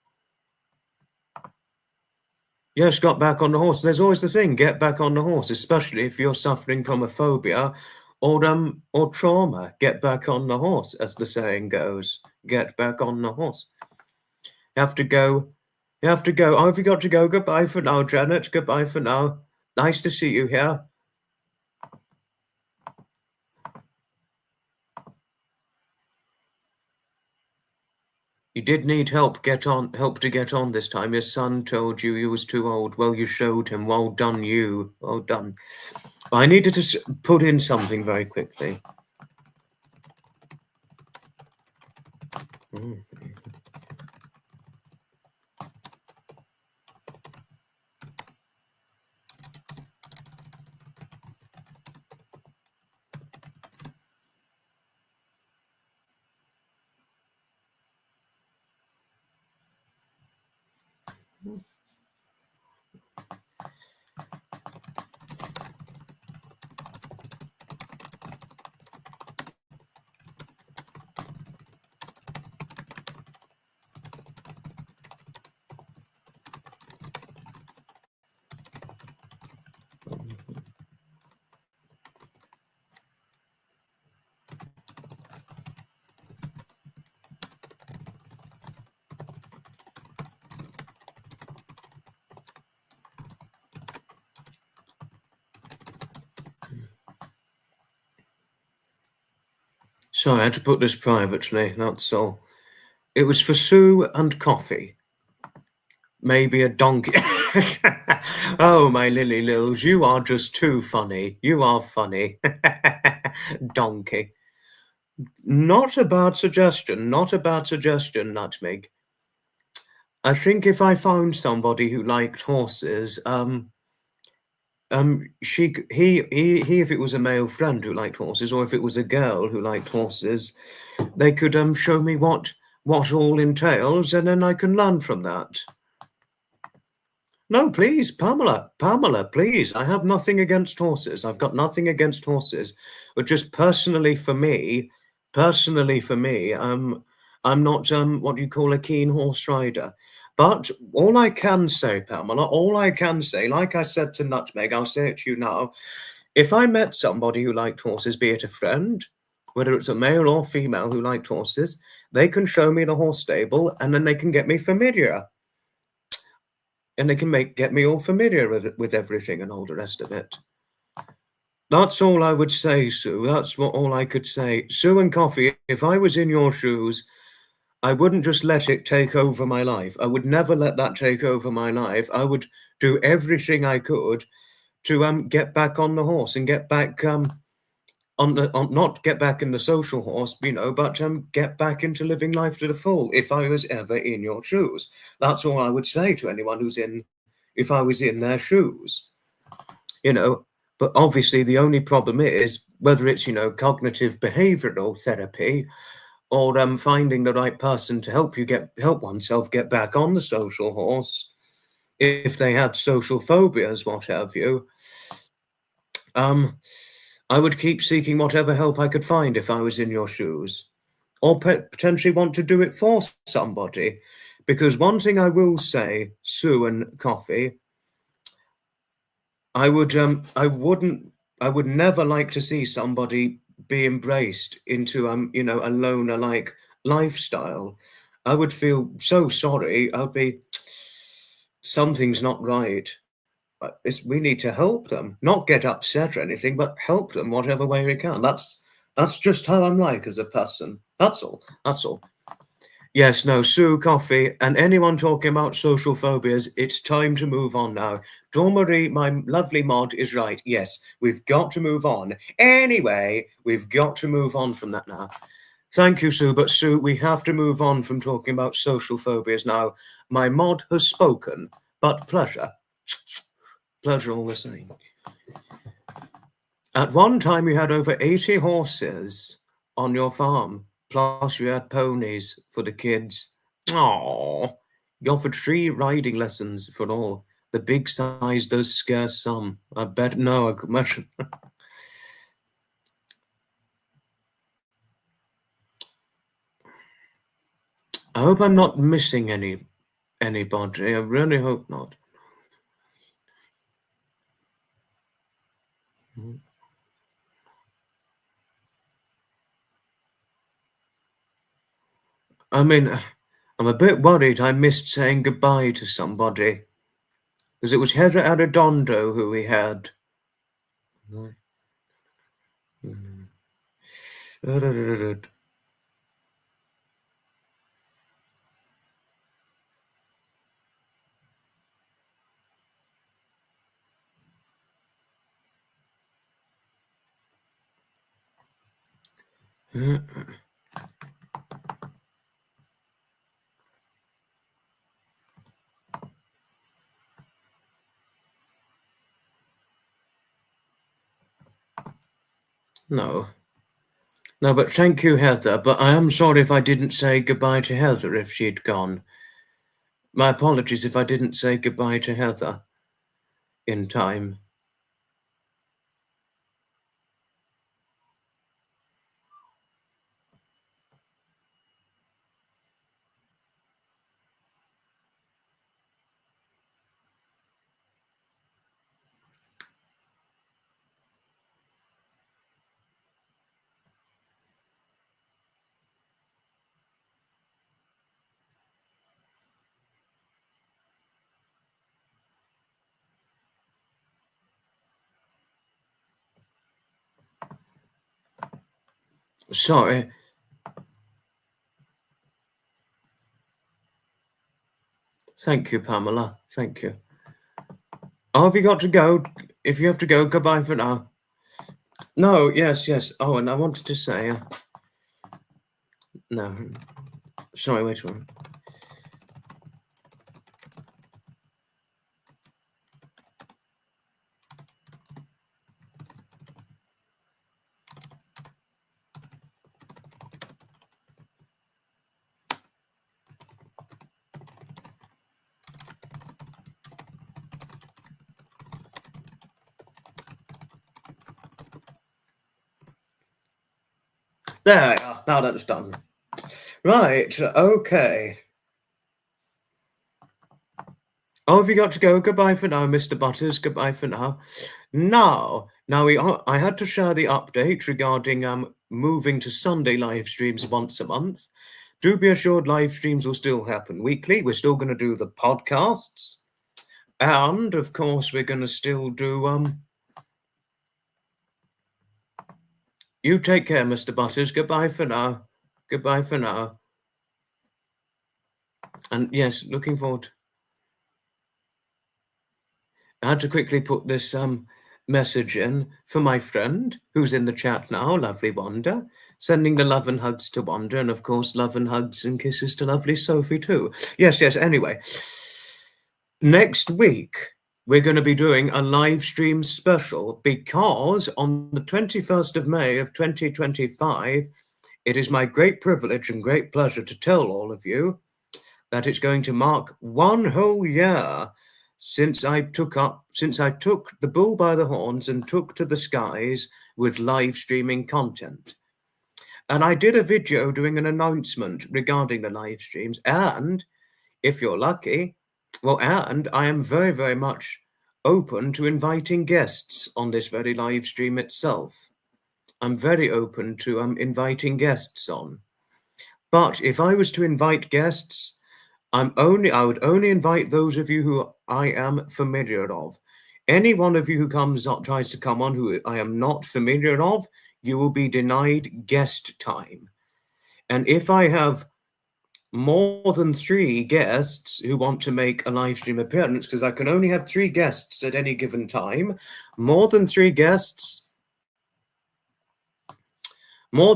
Yes, got back on the horse. There's always the thing, get back on the horse, especially if you're suffering from a phobia or trauma. Get back on the horse, as the saying goes. Get back on the horse. You have to go. You have to go. Oh, have you got to go? Goodbye for now, Janet. Goodbye for now. Nice to see you here. You did need help to get on this time. Your son told you you was too old. Well, you showed him. Well done, you. Well done. I needed to put in something very quickly. Sorry, I had to put this privately, that's all. It was for Sue and coffee. Maybe a donkey. Oh, my Lily Lils, you are just too funny. You are funny. Donkey. Not a bad suggestion. Not a bad suggestion, Nutmeg. I think if I found somebody who liked horses, if it was a male friend who liked horses, or if it was a girl who liked horses, they could show me what all entails, and then I can learn from that. No, please, Pamela, please. I have nothing against horses. I've got nothing against horses, but just personally for me, I'm not what you call a keen horse rider. But all I can say, Pamela, all I can say, like I said to Nutmeg, I'll say it to you now. If I met somebody who liked horses, be it a friend, whether it's a male or female who liked horses, they can show me the horse stable, and then they can get me familiar. And they can get me all familiar with everything and all the rest of it. That's all I would say, Sue. That's all I could say. Sue and Coffee, if I was in your shoes, I wouldn't just let it take over my life. I would never let that take over my life. I would do everything I could to get back on the horse and get back not get back in the social horse, but get back into living life to the full if I was ever in your shoes. That's all I would say to anyone if I was in their shoes. But obviously the only problem is whether it's, cognitive behavioral therapy or finding the right person to help oneself get back on the social horse if they had social phobias, what have you. I would keep seeking whatever help I could find if I was in your shoes. or potentially want to do it for somebody. Because one thing I will say, Sue and Coffee, I would never like to see somebody be embraced into a loner like lifestyle. I would feel so sorry. I'd be, something's not right. We need to help them, not get upset or anything, but help them whatever way we can. That's just how I'm like as a person. That's all. That's all. Yes, no, Sue, Coffee, and anyone talking about social phobias, it's time to move on now. Dawn Marie, my lovely mod, is right. Yes, we've got to move on. Anyway, we've got to move on from that now. Thank you, Sue, but Sue, we have to move on from talking about social phobias now. My mod has spoken, but pleasure. Pleasure all the same. At one time, you had over 80 horses on your farm, plus you had ponies for the kids. Oh, you offered free riding lessons for all. The big size does scare some. I bet no, I could imagine. I hope I'm not missing anybody. I really hope not. I mean, I'm a bit worried I missed saying goodbye to somebody. Because it was Heather Arredondo who we had. No. No, but thank you, Heather. But I am sorry if I didn't say goodbye to Heather if she'd gone. My apologies if I didn't say goodbye to Heather in time. Sorry. Thank you, Pamela. Thank you. Oh, have you got to go? If you have to go, goodbye for now. No, yes. Oh, and I wanted to say, no. Sorry, wait a minute. There we are. Now that's done. Right, okay. Oh, have you got to go? Goodbye for now, Mr. Butters. Goodbye for now. Now I had to share the update regarding moving to Sunday live streams once a month. Do be assured live streams will still happen weekly. We're still going to do the podcasts. And of course we're going to still do you take care, Mr. Butters. Goodbye for now. Goodbye for now. And yes, looking forward. I had to quickly put this message in for my friend who's in the chat now, lovely Wanda, sending the love and hugs to Wanda, and of course love and hugs and kisses to lovely Sophie too. Yes, anyway. Next week, we're going to be doing a live stream special because on the 21st of May of 2025, it is my great privilege and great pleasure to tell all of you that it's going to mark 1 whole year since I took the bull by the horns and took to the skies with live streaming content. And I did a video doing an announcement regarding the live streams. And if you're lucky, well, and I am very, very much open to inviting guests on this very live stream itself. I'm very open to inviting guests on. But if I was to invite guests, I would only invite those of you who I am familiar of. Any one of you who tries to come on who I am not familiar of, you will be denied guest time. And if I have more than 3 guests who want to make a live stream appearance, because I can only have 3 guests at any given time, more than 3 guests, your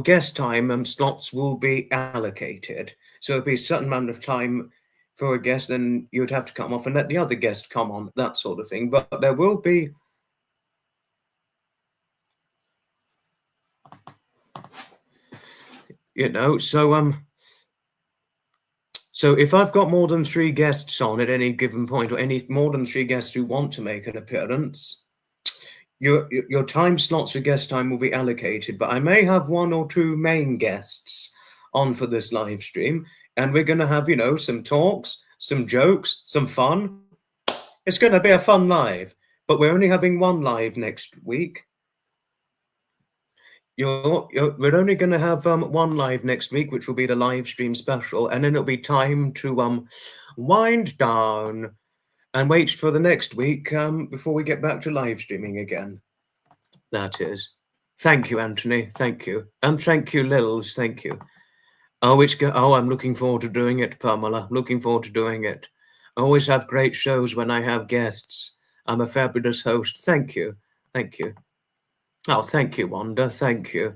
guest time slots will be allocated. So it'll be a certain amount of time for a guest, then you'd have to come off and let the other guest come on, that sort of thing. But there will be, so if I've got more than 3 guests on at any given point, or any more than 3 guests who want to make an appearance, your time slots for guest time will be allocated. But I may have 1 or 2 main guests on for this live stream, and we're going to have, some talks, some jokes, some fun. It's going to be a fun live, but we're only having 1 live next week. We're only going to have 1 live next week, which will be the live stream special, and then it'll be time to wind down and wait for the next week before we get back to live streaming again. That is. Thank you, Anthony. Thank you. And thank you, Lils. Thank you. I'm looking forward to doing it, Pamela. Looking forward to doing it. I always have great shows when I have guests. I'm a fabulous host. Thank you. Thank you. Oh, thank you, Wanda. Thank you.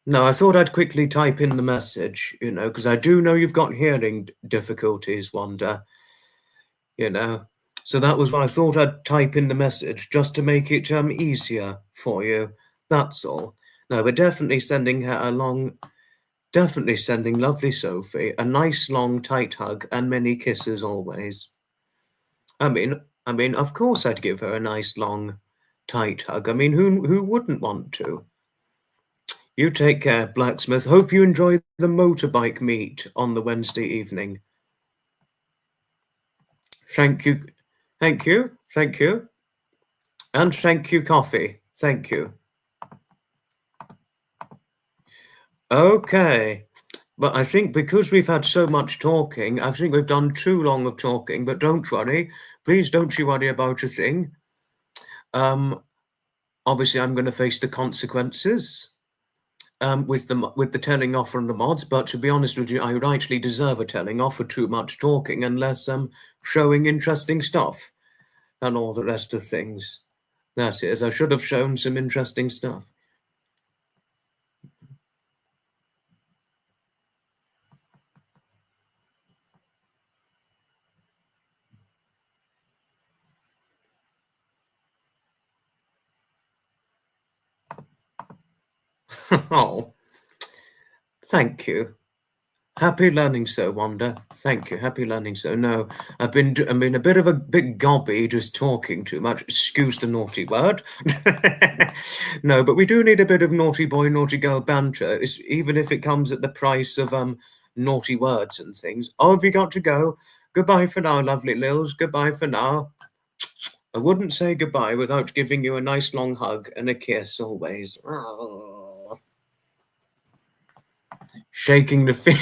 No, I thought I'd quickly type in the message, because I do know you've got hearing difficulties, Wanda. So that was why I thought I'd type in the message just to make it easier for you. That's all. No, we're definitely sending lovely Sophie a nice long tight hug and many kisses always. I mean, of course I'd give her a nice long tight hug. I mean, who wouldn't want to? You take care, Blacksmith. Hope you enjoy the motorbike meet on the Wednesday evening. Thank you. Thank you. Thank you. And thank you, Coffee. Thank you. Okay. But I think because we've had so much talking, I think we've done too long of talking, but don't worry. Please don't you worry about a thing. Obviously, I'm going to face the consequences with the telling off from the mods, but to be honest with you, I rightly deserve a telling off for too much talking and less showing interesting stuff and all the rest of things. That is, I should have shown some interesting stuff. Oh, thank you. Happy learning so, Wanda. Thank you. Happy learning so. No, I've been a bit of a big gobby, just talking too much. Excuse the naughty word. No, but we do need a bit of naughty boy, naughty girl banter, even if it comes at the price of naughty words and things. Oh, have you got to go? Goodbye for now, lovely Lils. Goodbye for now. I wouldn't say goodbye without giving you a nice long hug and a kiss always. Oh. Shaking the finger.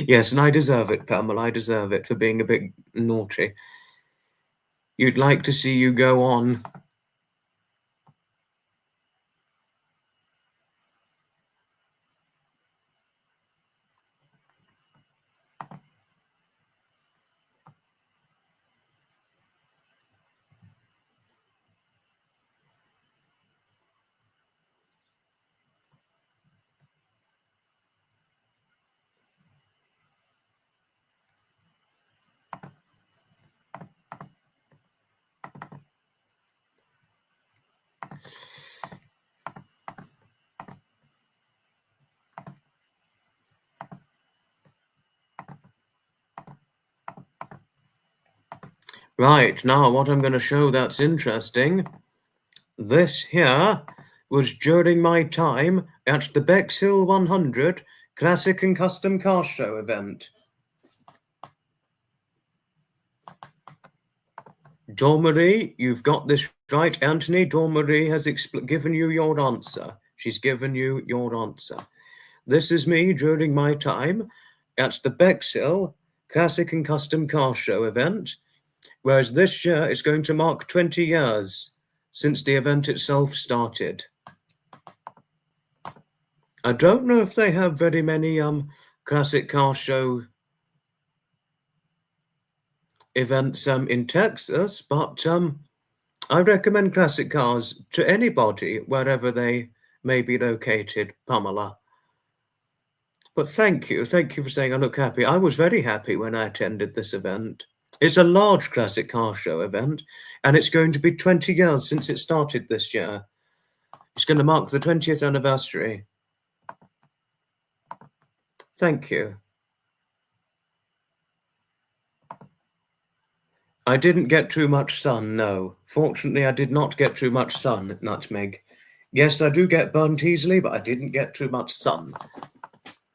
Yes, and I deserve it, Pamela. I deserve it for being a bit naughty. You'd like to see you go on. Right, now what I'm going to show that's interesting, this here was during my time at the Bexhill 100 Classic and Custom Car Show event. Dormarie, you've got this right, Anthony. Dormarie has given you your answer. She's given you your answer. This is me during my time at the Bexhill Classic and Custom Car Show event, whereas this year is going to mark 20 years since the event itself started. I don't know if they have very many classic car show events in Texas, but I recommend classic cars to anybody wherever they may be located, Pamela. But thank you for saying I look happy. I was very happy when I attended this event. It's a large classic car show event, and it's going to be 20 years since it started this year. It's going to mark the 20th anniversary. Thank you. I didn't get too much sun, no. Fortunately, I did not get too much sun, Nutmeg. Yes, I do get burnt easily, but I didn't get too much sun.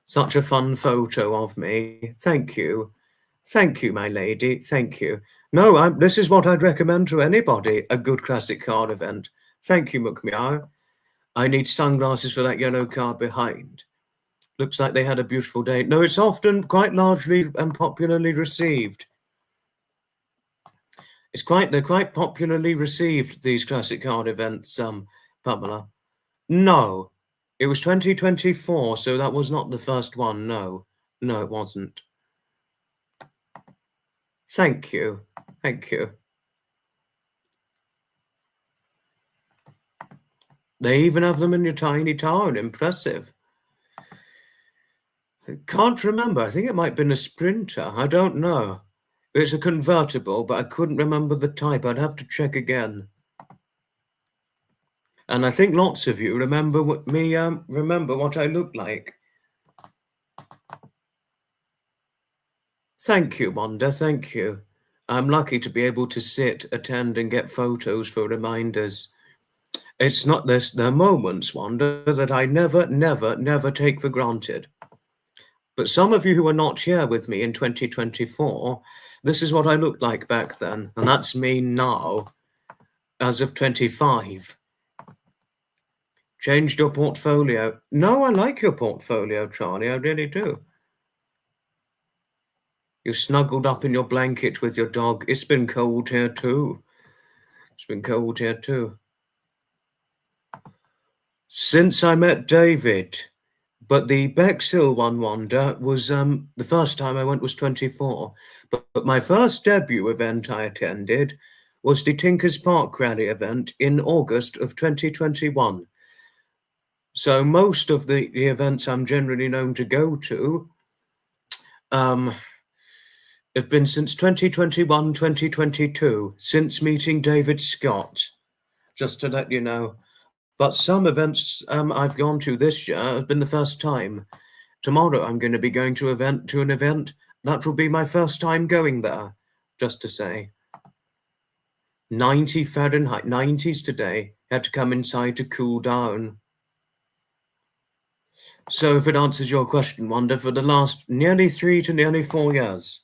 Such a fun photo of me. Thank you. Thank you, my lady. Thank you. No, this is what I'd recommend to anybody, a good classic car event. Thank you, Mukmeow. I need sunglasses for that yellow car behind. Looks like they had a beautiful day. No, it's often quite largely and popularly received. They're quite popularly received, these classic car events, Pamela. No, it was 2024, so that was not the first one. No, it wasn't. Thank you. Thank you. They even have them in your tiny town. Impressive. I can't remember. I think it might have been a Sprinter. I don't know. It's a convertible, but I couldn't remember the type. I'd have to check again. And I think lots of you remember what I looked like. Thank you, Wanda. Thank you. I'm lucky to be able to sit, attend, and get photos for reminders. It's not this. There are moments, Wanda, that I never take for granted. But some of you who were not here with me in 2024, this is what I looked like back then, and that's me now, as of 25. Changed your portfolio. No, I like your portfolio, Charlie. I really do. You snuggled up in your blanket with your dog. It's been cold here too. It's been cold here too. Since I met David, but the Bexhill one, Wanda, was the first time I went was 24. But my first debut event I attended was the Tinkers Park Rally event in August of 2021. So most of the events I'm generally known to go to have been since 2021, 2022, since meeting David Scott, just to let you know. But some events I've gone to this year have been the first time. Tomorrow I'm going to be going to an event. That will be my first time going there, just to say. 90 Fahrenheit, 90s today. Had to come inside to cool down. So if it answers your question, Wanda, for the last nearly 3 to nearly 4 years.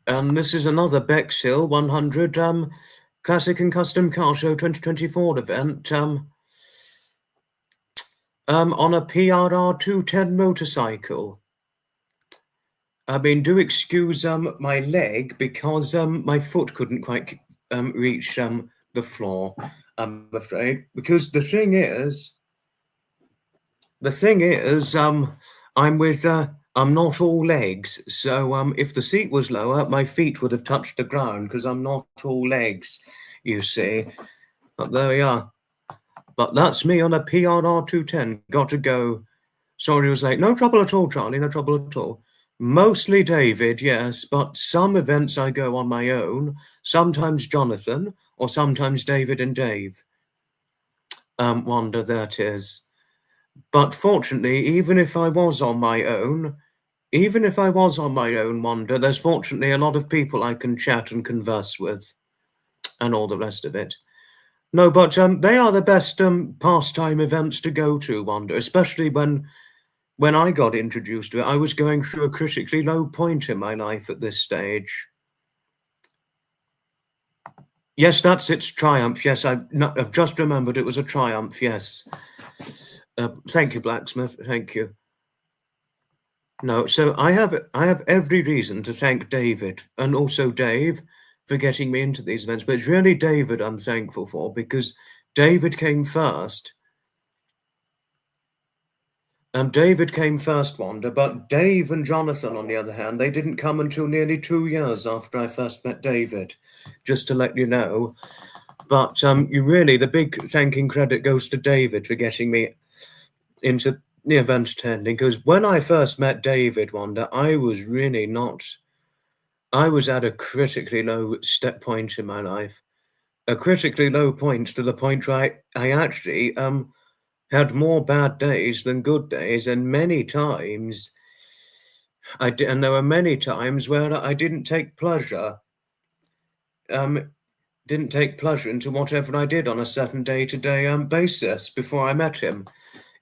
And this is another Bexhill 100 Classic and Custom Car Show 2024 event on a PRR 210 motorcycle. I mean, do excuse my leg because my foot couldn't quite reach the floor, I'm afraid. Because the thing is, I'm not all legs. So if the seat was lower, my feet would have touched the ground because I'm not all legs, you see. But there we are. But that's me on a PRR 210. Got to go Sorry, was late. No trouble at all, Charlie. No trouble at all. Mostly David, yes, but some events I go on my own. Sometimes Jonathan, or sometimes David and Dave. Wanda, that is. But fortunately, even if I was on my own, Wanda, there's fortunately a lot of people I can chat and converse with, and all the rest of it. No, but they are the best pastime events to go to, Wanda, especially when I got introduced to it. I was going through a critically low point in my life at this stage. Yes, that's its triumph. Yes, I've just remembered it was a triumph. Yes. Thank you, Blacksmith. Thank you. No, so I have every reason to thank David and also Dave for getting me into these events, but it's really David I'm thankful for because David came first. David came first, Wanda, but Dave and Jonathan, on the other hand, they didn't come until nearly 2 years after I first met David, just to let you know. But you really, the big thanking credit goes to David for getting me into the event attending, because when I first met David, Wanda, I was at a critically low step point in my life. A critically low point to the point where I actually had more bad days than good days, and many times and there were many times where I didn't take pleasure into whatever I did on a certain day-to-day basis before I met him.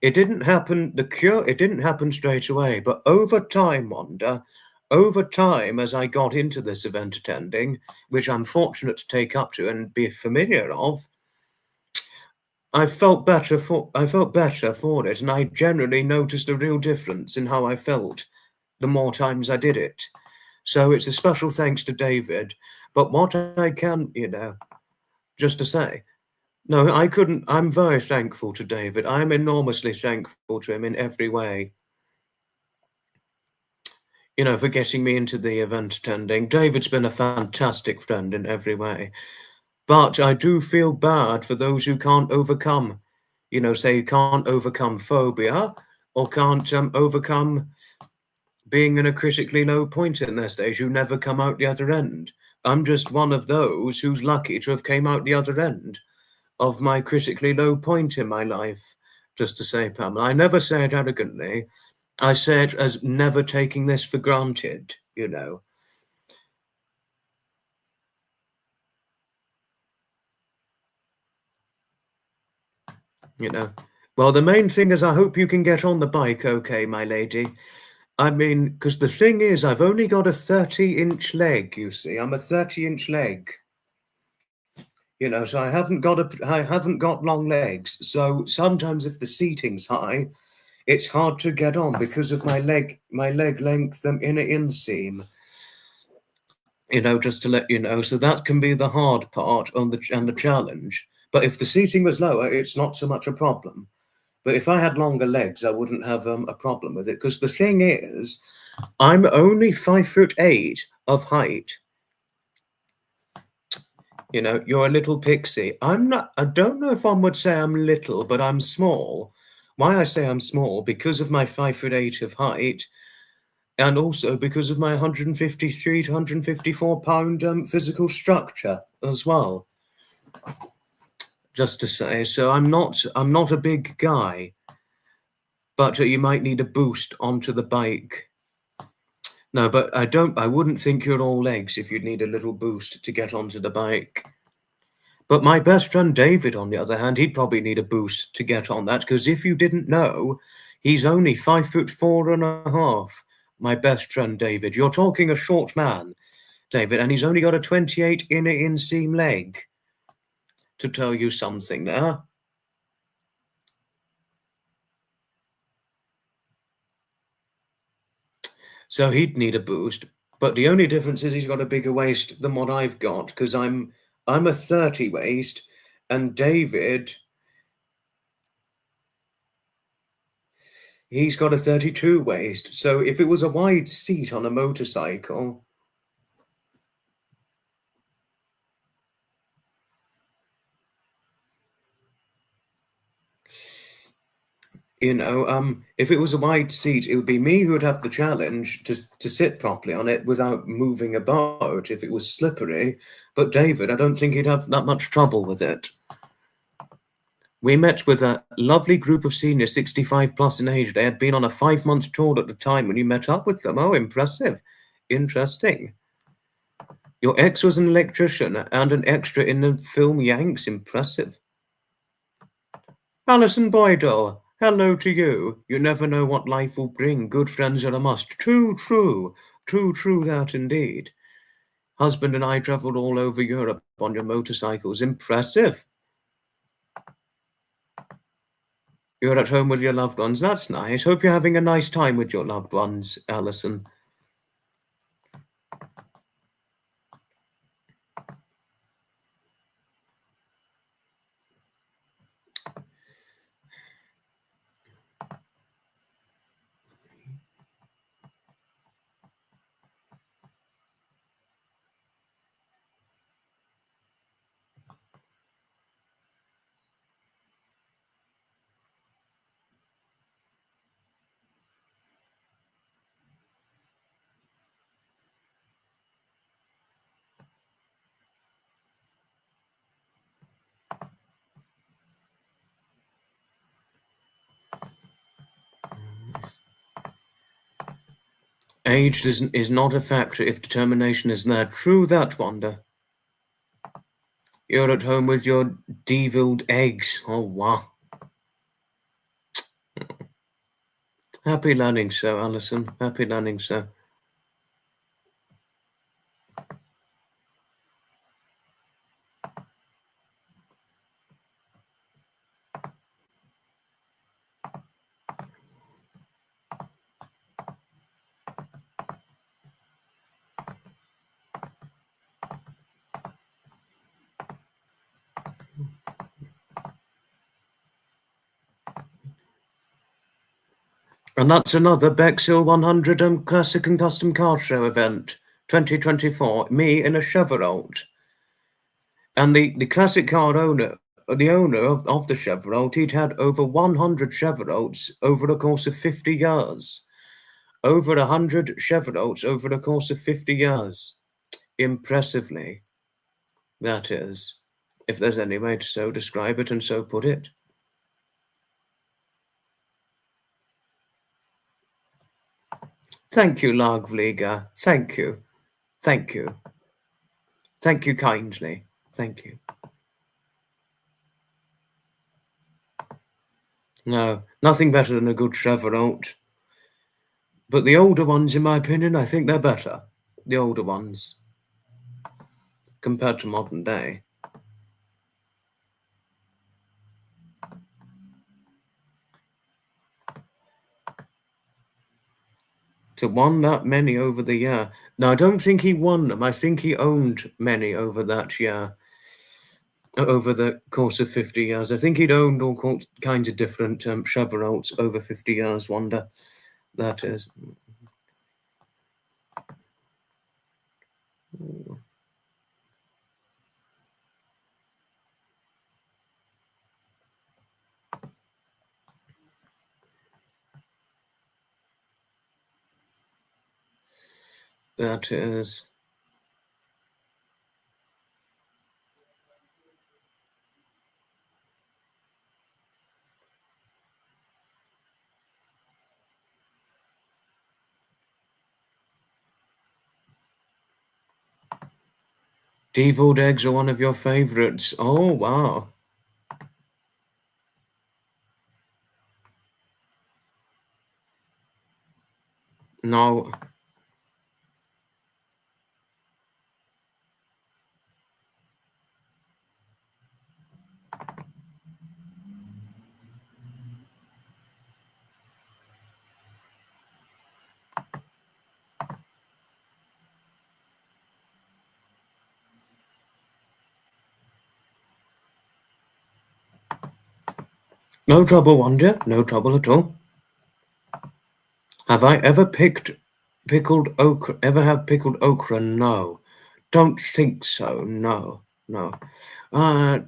It didn't happen. It didn't happen straight away, but over time, Wanda, over time, as I got into this event attending, which I'm fortunate to take up to and be familiar of, I felt better for it, and I generally noticed a real difference in how I felt the more times I did it. So it's a special thanks to David. But what I can, just to say, no, I couldn't. I'm very thankful to David. I'm enormously thankful to him in every way, for getting me into the event attending. David's been a fantastic friend in every way. But I do feel bad for those who can't overcome, say, can't overcome phobia or can't overcome being in a critically low point in their stage, who never come out the other end. I'm just one of those who's lucky to have came out the other end of my critically low point in my life. Just to say, Pamela, I never say it arrogantly. I say it as never taking this for granted, Well, the main thing is I hope you can get on the bike okay, my lady. I mean, because the thing is, I've only got a 30-inch leg, you see. I'm a 30-inch leg. So I haven't got long legs. So sometimes if the seating's high, it's hard to get on because of my leg length inner inseam. Just to let you know. So that can be the hard part and the challenge. But if the seating was lower, it's not so much a problem. But if I had longer legs, I wouldn't have a problem with it. Because the thing is, I'm only 5'8" of height. You're a little pixie. I'm not. I don't know if one would say I'm little, but I'm small. Why I say I'm small? Because of my 5'8" of height, and also because of my 153 to 154 pound physical structure as well. Just to say, so I'm not a big guy, but you might need a boost onto the bike. No, but I wouldn't think you're all legs if you'd need a little boost to get onto the bike. But my best friend David, on the other hand, he'd probably need a boost to get on that, because if you didn't know, he's only 5'4.5". My best friend David. You're talking a short man, David, and he's only got a 28 inner inseam leg. To tell you something there. So he'd need a boost. But the only difference is he's got a bigger waist than what I've got, because I'm a 30 waist, and David, he's got a 32 waist. So if it was a wide seat on a motorcycle, You know, if it was a wide seat, it would be me who would have the challenge to sit properly on it without moving about if it was slippery. But David, I don't think he'd have that much trouble with it. We met with a lovely group of seniors, 65 plus in age. They had been on a 5-month tour at the time when you met up with them. Oh, impressive. Interesting. Your ex was an electrician and an extra in the film Yanks. Impressive. Alison Boydell, hello to you. You never know what life will bring. Good friends are a must. Too true. Too true that indeed. Husband and I travelled all over Europe on your motorcycles. Impressive. You're at home with your loved ones. That's nice. Hope you're having a nice time with your loved ones, Alison. Age is not a factor if determination is there. True that, Wanda. You're at home with your deviled eggs. Oh, wow. Happy learning so, Alison. Happy learning so. And that's another Bexhill 100 Classic and Custom Car Show event, 2024. Me in a Chevrolet. And the classic car owner, the owner of the Chevrolet, he'd had over 100 Chevrolets over the course of 50 years. Over 100 Chevrolets over the course of 50 years. Impressively, that is, if there's any way to so describe it and so put it. Thank you, Lagvliga. Thank you. Thank you. Thank you kindly. Thank you. No, nothing better than a good Chevrolet. But the older ones, in my opinion, I think they're better. The older ones, compared to modern day. To won that many over the year. Now, I don't think he won them. I think he owned many over that year. Over the course of 50 years. I think he'd owned all kinds of different Chevrolets over 50 years, Wanda. That is. That is. Deviled eggs are one of your favorites. Oh, wow. No. No trouble, Wanda. No trouble at all. Have I ever pickled okra? Ever had pickled okra? No. Don't think so. No. No. Right.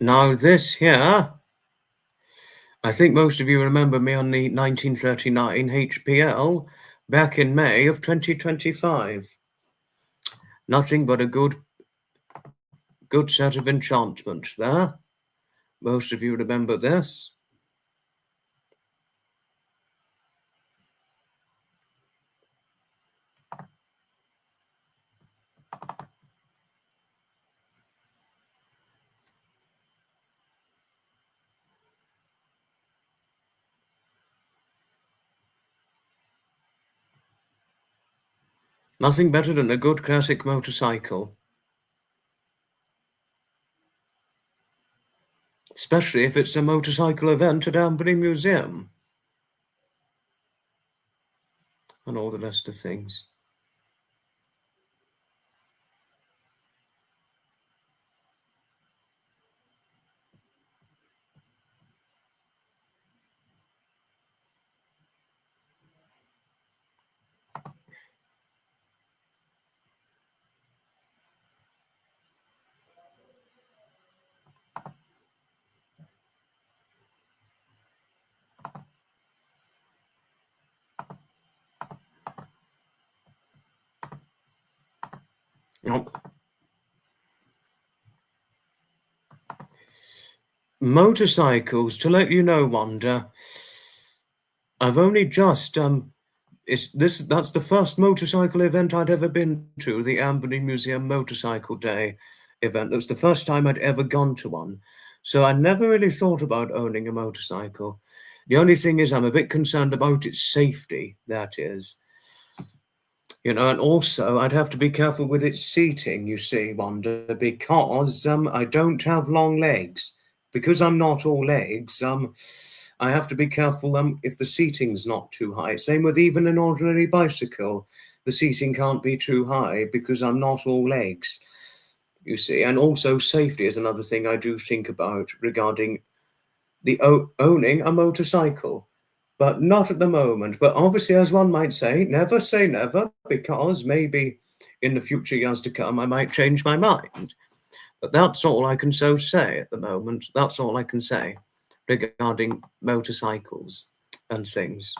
Now this here, I think most of you remember me on the 1939 HPL back in May of 2025. Nothing but a good set of enchantment there. Most of you remember this. Nothing better than a good classic motorcycle. Especially if it's a motorcycle event at Amberley Museum. And all the rest of things. Motorcycles, to let you know, Wanda, I've only just that's the first motorcycle event I'd ever been to, the Amberley Museum Motorcycle Day event. It was the first time I'd ever gone to one. So I never really thought about owning a motorcycle. The only thing is I'm a bit concerned about its safety, that is. And also I'd have to be careful with its seating, you see, Wanda, because I don't have long legs. Because I'm not all legs, I have to be careful if the seating's not too high. Same with even an ordinary bicycle. The seating can't be too high because I'm not all legs, you see. And also safety is another thing I do think about regarding the owning a motorcycle. But not at the moment. But obviously, as one might say never, because maybe in the future years to come, I might change my mind. But that's all I can say at the moment. That's all I can say regarding motorcycles and things.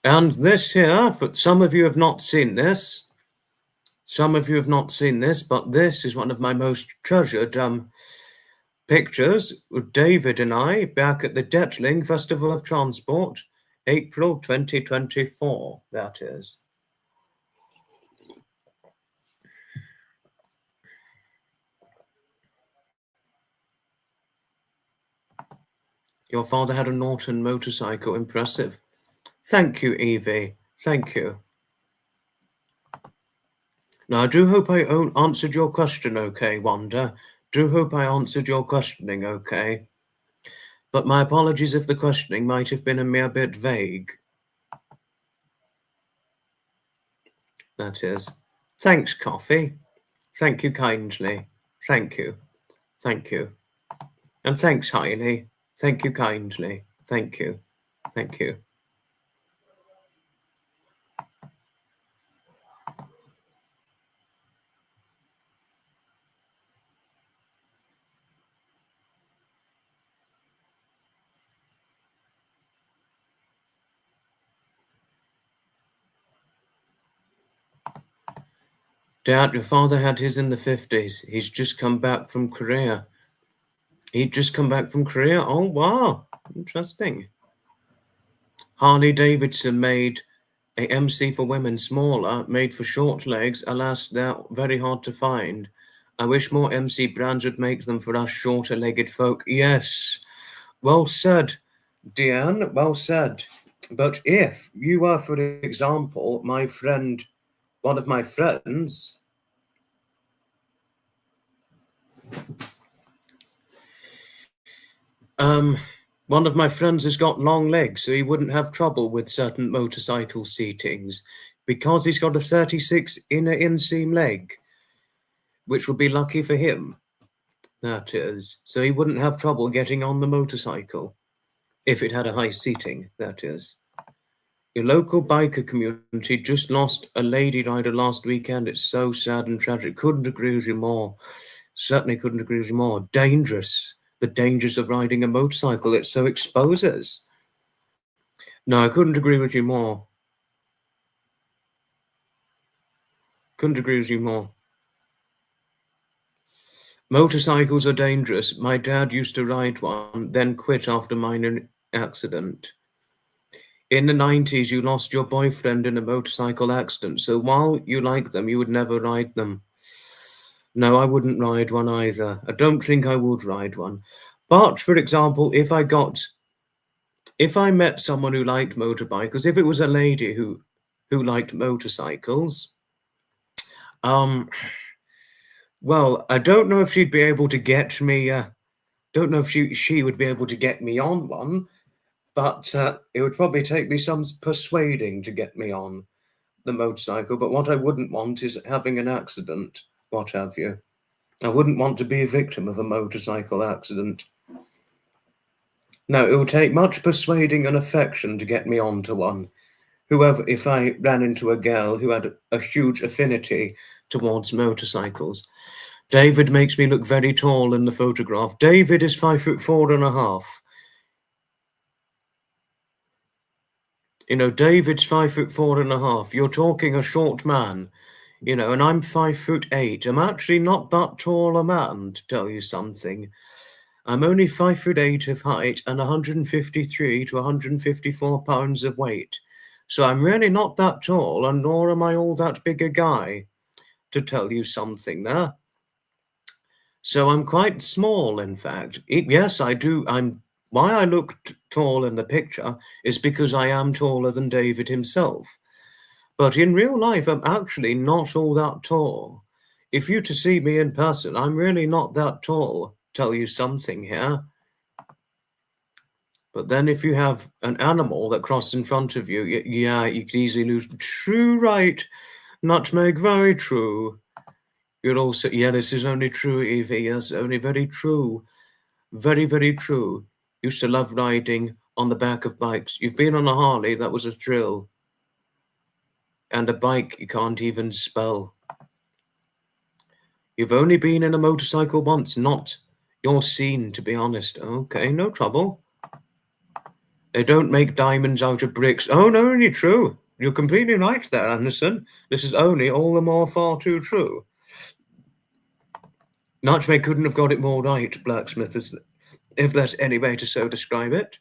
And this here, for some of you have not seen this. Some of you have not seen this, but this is one of my most treasured pictures with David and I back at the Detling Festival of Transport, April 2024, that is. Your father had a Norton motorcycle. Impressive. Thank you, Evie. Thank you. Now, I do hope I answered your question okay, Wanda. Do hope I answered your questioning okay. But my apologies if the questioning might have been a mere bit vague. That is. Thanks, Coffee. Thank you kindly. Thank you. Thank you. And thanks, Hailey. Thank you kindly. Thank you. Thank you. Dad, your father had his in the 50s. He's just come back from Korea. He'd just come back from Korea? Oh, wow. Interesting. Harley Davidson made a MC for women smaller, made for short legs. Alas, they're very hard to find. I wish more MC brands would make them for us shorter-legged folk. Yes. Well said, Deanne. Well said. But if you were, for example, my friend, one of my friends, one of my friends has got long legs, so he wouldn't have trouble with certain motorcycle seatings because he's got a 36 inner inseam leg. which would be lucky for him. That is. So he wouldn't have trouble getting on the motorcycle if it had a high seating, that is. Your local biker community just lost a lady rider last weekend. It's so sad and tragic. Couldn't agree with you more. Certainly couldn't agree with you more. Dangerous. The dangers of riding a motorcycle. It so exposes. No, I couldn't agree with you more. Couldn't agree with you more. Motorcycles are dangerous. My dad used to ride one, then quit after minor accident. In the 90s, you lost your boyfriend in a motorcycle accident. So while you like them, you would never ride them. No, I wouldn't ride one either. I don't think I would ride one. But for example, if I met someone who liked motorbikes, if it was a lady who liked motorcycles, well, I don't know if she'd be able to get me. Don't know if she would be able to get me on one, but it would probably take me some persuading to get me on the motorcycle. But what I wouldn't want is having an accident, what have you. I wouldn't want to be a victim of a motorcycle accident. No, it would take much persuading and affection to get me onto one. Whoever, if I ran into a girl who had a huge affinity towards motorcycles. David makes me look very tall in the photograph. David is 5'4.5". You know, David's 5'4.5". You're talking a short man, you know, and I'm 5'8". I'm actually not that tall a man, to tell you something. I'm only 5'8" of height and 153 to 154 pounds of weight. So I'm really not that tall, and nor am I all that big a guy, to tell you something there. So I'm quite small, in fact. Yes, I do. Why I look tall in the picture is because I am taller than David himself. But in real life, I'm actually not all that tall. If you to see me in person, I'm really not that tall. Tell you something here. But then if you have an animal that crosses in front of you, yeah, you could easily lose. True, right. Nutmeg, very true. You're also, yeah, this is only true, Evie. Yes, only very true. Very, very true. Used to love riding on the back of bikes. You've been on a Harley, that was a thrill. And a bike you can't even spell. You've only been in a motorcycle once, not your scene, to be honest. Okay, no trouble. They don't make diamonds out of bricks. Oh, no, only true. You're completely right there, Anderson. This is only all the more far too true. Nutmeg couldn't have got it more right, Blacksmith, if there's any way to so describe it.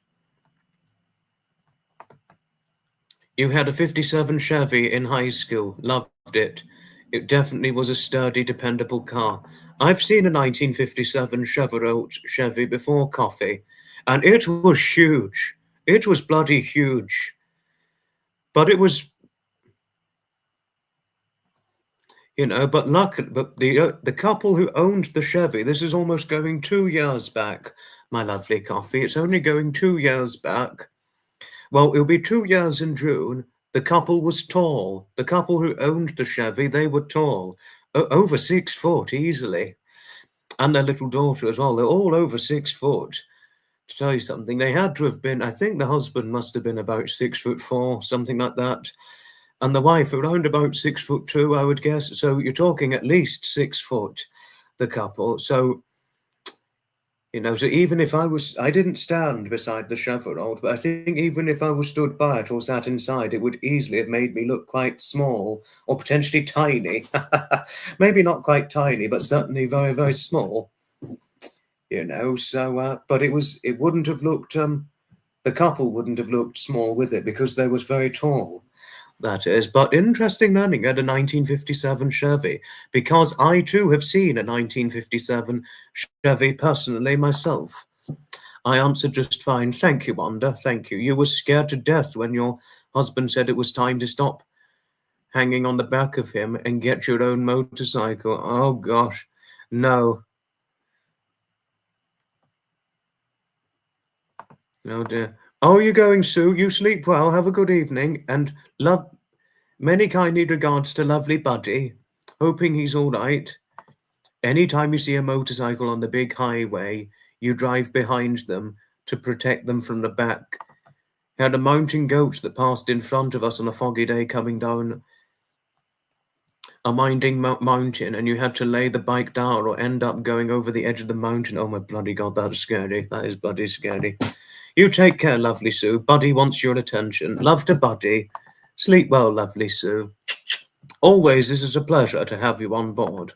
You had a 57 Chevy in high school. Loved it. It definitely was a sturdy, dependable car. I've seen a 1957 Chevy before, Coffee, and it was huge. It was bloody huge. But it was, you know, but the couple who owned the Chevy, this is almost going 2 years back, my lovely Coffee. It's only going 2 years back. Well, it'll be 2 years in June. The couple was tall. The couple who owned the Chevy, they were tall. Over 6 foot easily. And their little daughter as well. They're all over 6 foot. To tell you something, they had to have been, I think the husband must have been about 6'4", something like that. And the wife around about 6'2", I would guess. So you're talking at least 6 foot, the couple. So, you know, so even if I didn't stand beside the Chevrolet, but I think even if I was stood by it or sat inside, it would easily have made me look quite small or potentially tiny. Maybe not quite tiny, but certainly very, very small. You know, so, but it wouldn't have looked, the couple wouldn't have looked small with it because they was very tall. That is, but interesting learning at a 1957 Chevy, because I too have seen a 1957 Chevy personally myself. I answered just fine. Thank you, Wanda. Thank you. You were scared to death when your husband said it was time to stop hanging on the back of him and get your own motorcycle. Oh, gosh. No. Oh, dear. Oh, you're going, Sue. You sleep well. Have a good evening. And many kindly regards to lovely Buddy. Hoping he's all right. Anytime you see a motorcycle on the big highway, you drive behind them to protect them from the back. We had a mountain goat that passed in front of us on a foggy day coming down a winding mountain, and you had to lay the bike down or end up going over the edge of the mountain. Oh my bloody God, that's scary. That is bloody scary. You take care, lovely Sue. Buddy wants your attention. Love to Buddy. Sleep well, lovely Sue. Always, it is a pleasure to have you on board.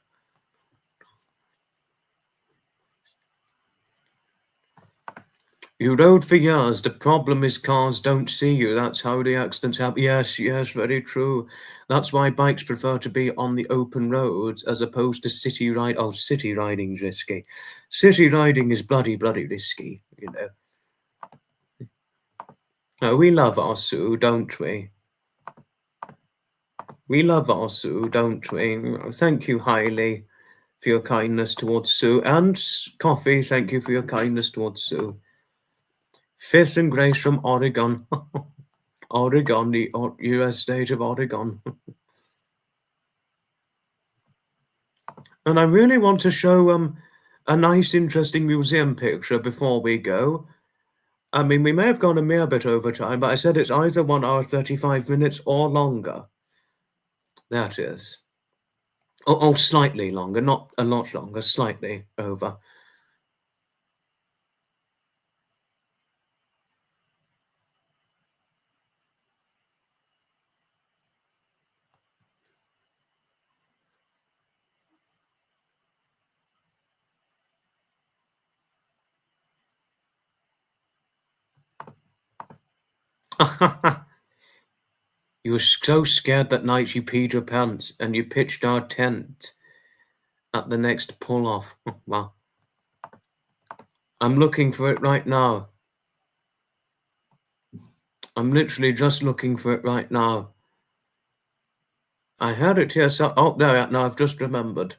You rode for years. The problem is cars don't see you. That's how the accidents happen. Yes, yes, very true. That's why bikes prefer to be on the open roads as opposed to city ride. Oh, city riding's risky. City riding is bloody risky, you know. Oh, we love our Sue, don't we? We love our Sue, don't we? Thank you highly for your kindness towards Sue. And Coffee, thank you for your kindness towards Sue. Fifth and Grace from Oregon. Oregon, the US state of Oregon. And I really want to show a nice, interesting museum picture before we go. I mean, we may have gone a mere bit over time, but I said it's either 1 hour, 35 minutes or longer. That is. Oh, slightly longer, not a lot longer, slightly over. You were so scared that night you peed your pants and you pitched our tent at the next pull-off. Well, I'm looking for it right now. I'm literally just looking for it right now. I had it here. So, oh, no, I've just remembered.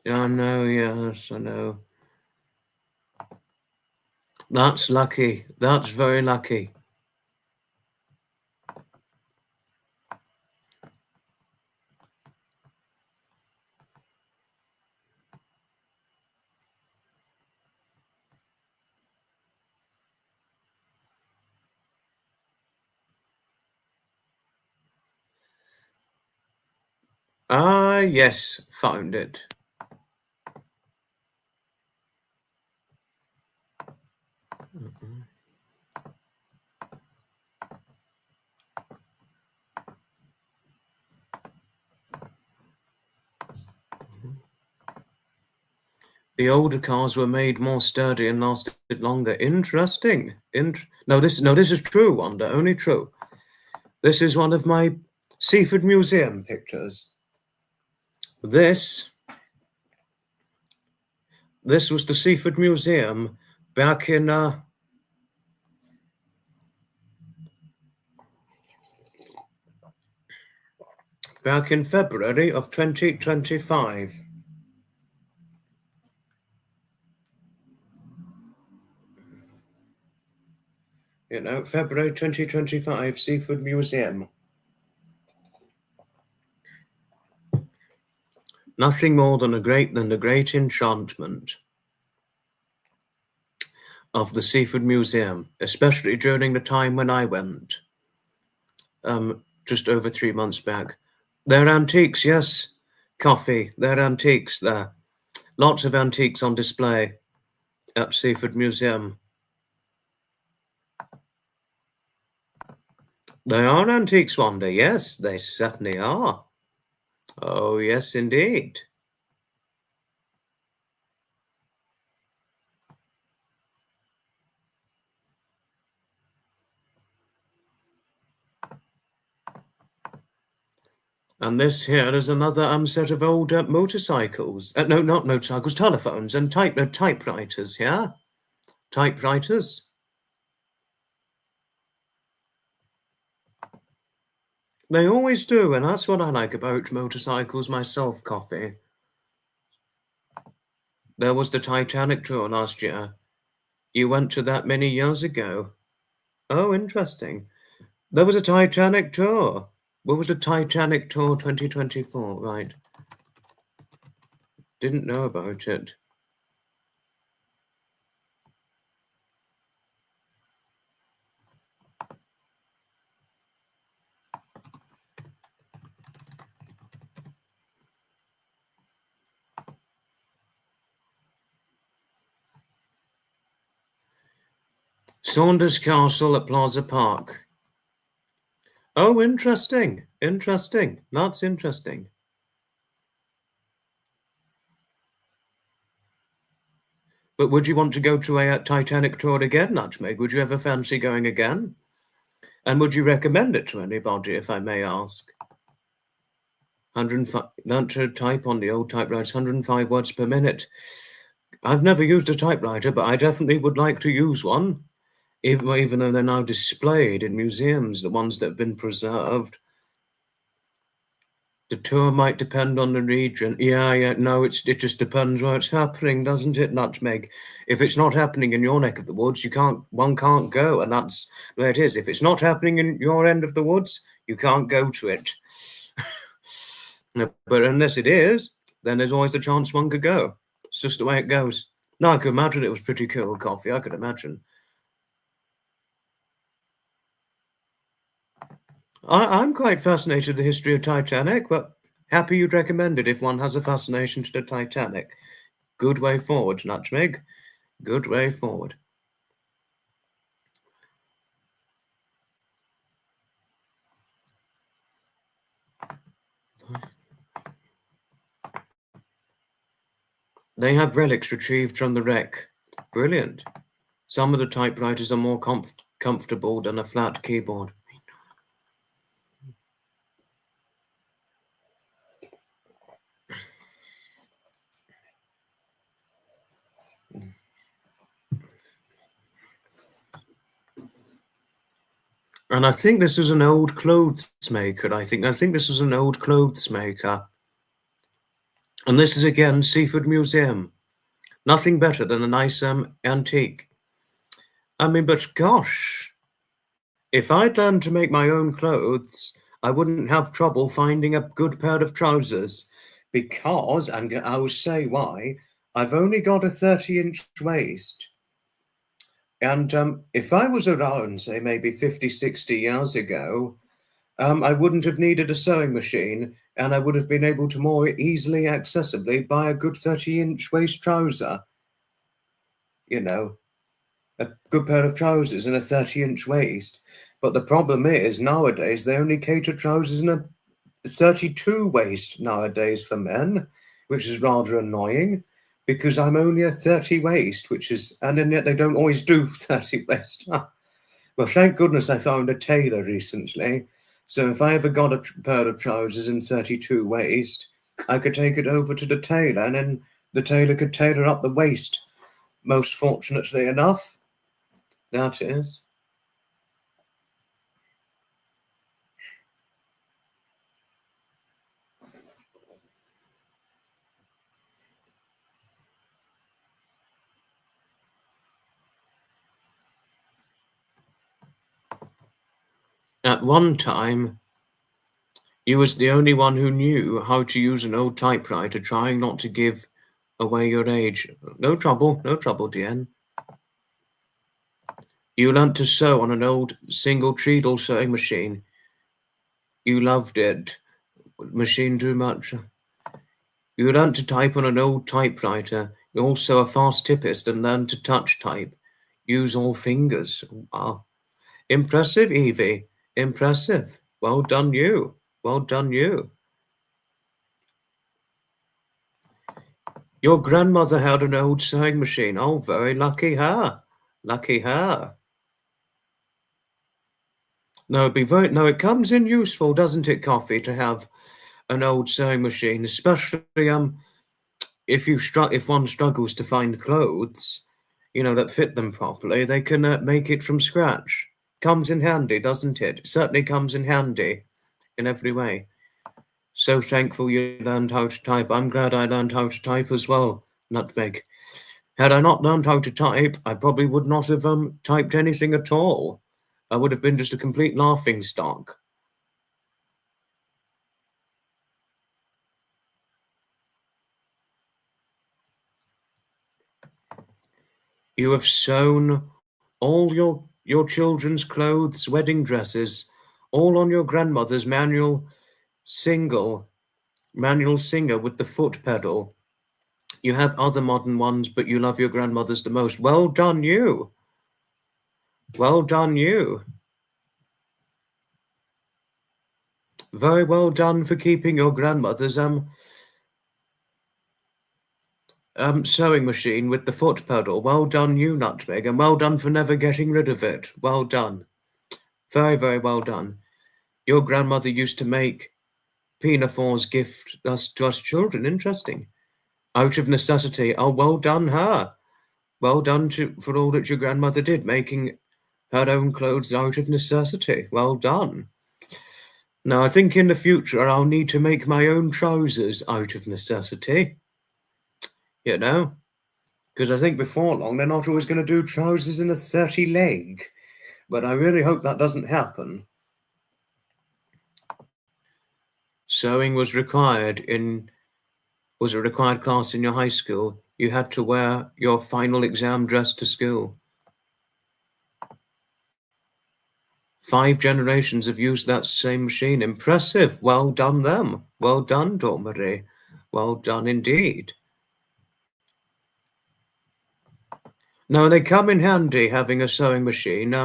I know, yes, I know. That's lucky. That's very lucky. Ah, yes, found it. The older cars were made more sturdy and lasted longer. Interesting. No, this is true, Wanda. Only true. This is one of my Seaford Museum pictures. This was the Seaford Museum back in February of 2025. You know, February 2025, Seaford Museum. Nothing more than the great enchantment of the Seaford Museum, especially during the time when I went, just over 3 months back. They're antiques, yes, Coffee. They're antiques there. Lots of antiques on display at Seaford Museum. They are antiques, Wanda. Yes, they certainly are. Oh, yes, indeed. And this here is another set of old motorcycles. No, not motorcycles, telephones and typewriters, yeah? Typewriters. They always do, and that's what I like about motorcycles myself, Coffee. There was the Titanic tour last year. You went to that many years ago. Oh, interesting. There was a Titanic tour. What was the Titanic tour 2024? Right. Didn't know about it. Saunders Castle at Plaza Park. Oh, interesting. Interesting. That's interesting. But would you want to go to a Titanic tour again, Nutmeg? Would you ever fancy going again? And would you recommend it to anybody, if I may ask? 105, learn to type on the old typewriters, 105 words per minute. I've never used a typewriter, but I definitely would like to use one, even though they're now displayed in museums, the ones that have been preserved. The tour might depend on the region. Yeah, no, it just depends where it's happening, doesn't it, Nutmeg? If it's not happening in your neck of the woods, one can't go, and that's where it is. If it's not happening in your end of the woods, you can't go to it. But unless it is, then there's always the chance one could go. It's just the way it goes. No, I could imagine it was pretty cool coffee. I could imagine. I'm quite fascinated with the history of Titanic, but happy you'd recommend it if one has a fascination to the Titanic. Good way forward, Nutmeg. Good way forward. They have relics retrieved from the wreck. Brilliant. Some of the typewriters are more comfortable than a flat keyboard. And I think this is an old clothes maker. I think this is an old clothes maker. And this is again Seaford Museum. Nothing better than a nice antique. I mean, but gosh, if I'd learned to make my own clothes, I wouldn't have trouble finding a good pair of trousers, because, and I will say why, I've only got a 30-inch waist. And if I was around, say, maybe 50, 60 years ago, I wouldn't have needed a sewing machine, and I would have been able to more easily, accessibly buy a good 30-inch waist trouser. You know, a good pair of trousers and a 30-inch waist. But the problem is, nowadays, they only cater trousers in a 32 waist nowadays for men, which is rather annoying, because I'm only a 30 waist, and then yet they don't always do 30 waist. Well, thank goodness I found a tailor recently. So if I ever got a pair of trousers in 32 waist, I could take it over to the tailor, and then the tailor could tailor up the waist. Most fortunately enough, that is. At one time, you was the only one who knew how to use an old typewriter, trying not to give away your age. No trouble, Dien. You learnt to sew on an old single treadle sewing machine. You loved it. Machine too much. You learnt to type on an old typewriter. You're also a fast typist and learned to touch type. Use all fingers. Wow. Impressive, Evie. Impressive. Well done, you. Well done, you. Your grandmother had an old sewing machine. Oh, very lucky her. Lucky her. No, it comes in useful, doesn't it, Coffee, to have an old sewing machine, especially if one struggles to find clothes, that fit them properly. They can make it from scratch. Comes in handy, doesn't it? Certainly comes in handy in every way. So thankful you learned how to type. I'm glad I learned how to type as well, Nutmeg. Had I not learned how to type, I probably would not have typed anything at all. I would have been just a complete laughing stock. You have sewn all your children's clothes, wedding dresses, all on your grandmother's manual singer with the foot pedal. You have other modern ones, but you love your grandmother's the most. Well done, you. Well done, you. Very well done for keeping your grandmother's sewing machine with the foot pedal. Well done, you, Nutmeg, and well done for never getting rid of it. Well done. Very, very well done. Your grandmother used to make pinafores gift to us children. Interesting. Out of necessity. Oh, well done, her. Well done for all that your grandmother did, making her own clothes out of necessity. Well done. Now, I think in the future I'll need to make my own trousers out of necessity. You know? Because I think before long they're not always going to do trousers in a 30 leg. But I really hope that doesn't happen. Sewing was a required class in your high school. You had to wear your final exam dress to school. 5 generations have used that same machine. Impressive. Well done them. Well done, Dormery. Well done indeed. No, they come in handy, having a sewing machine.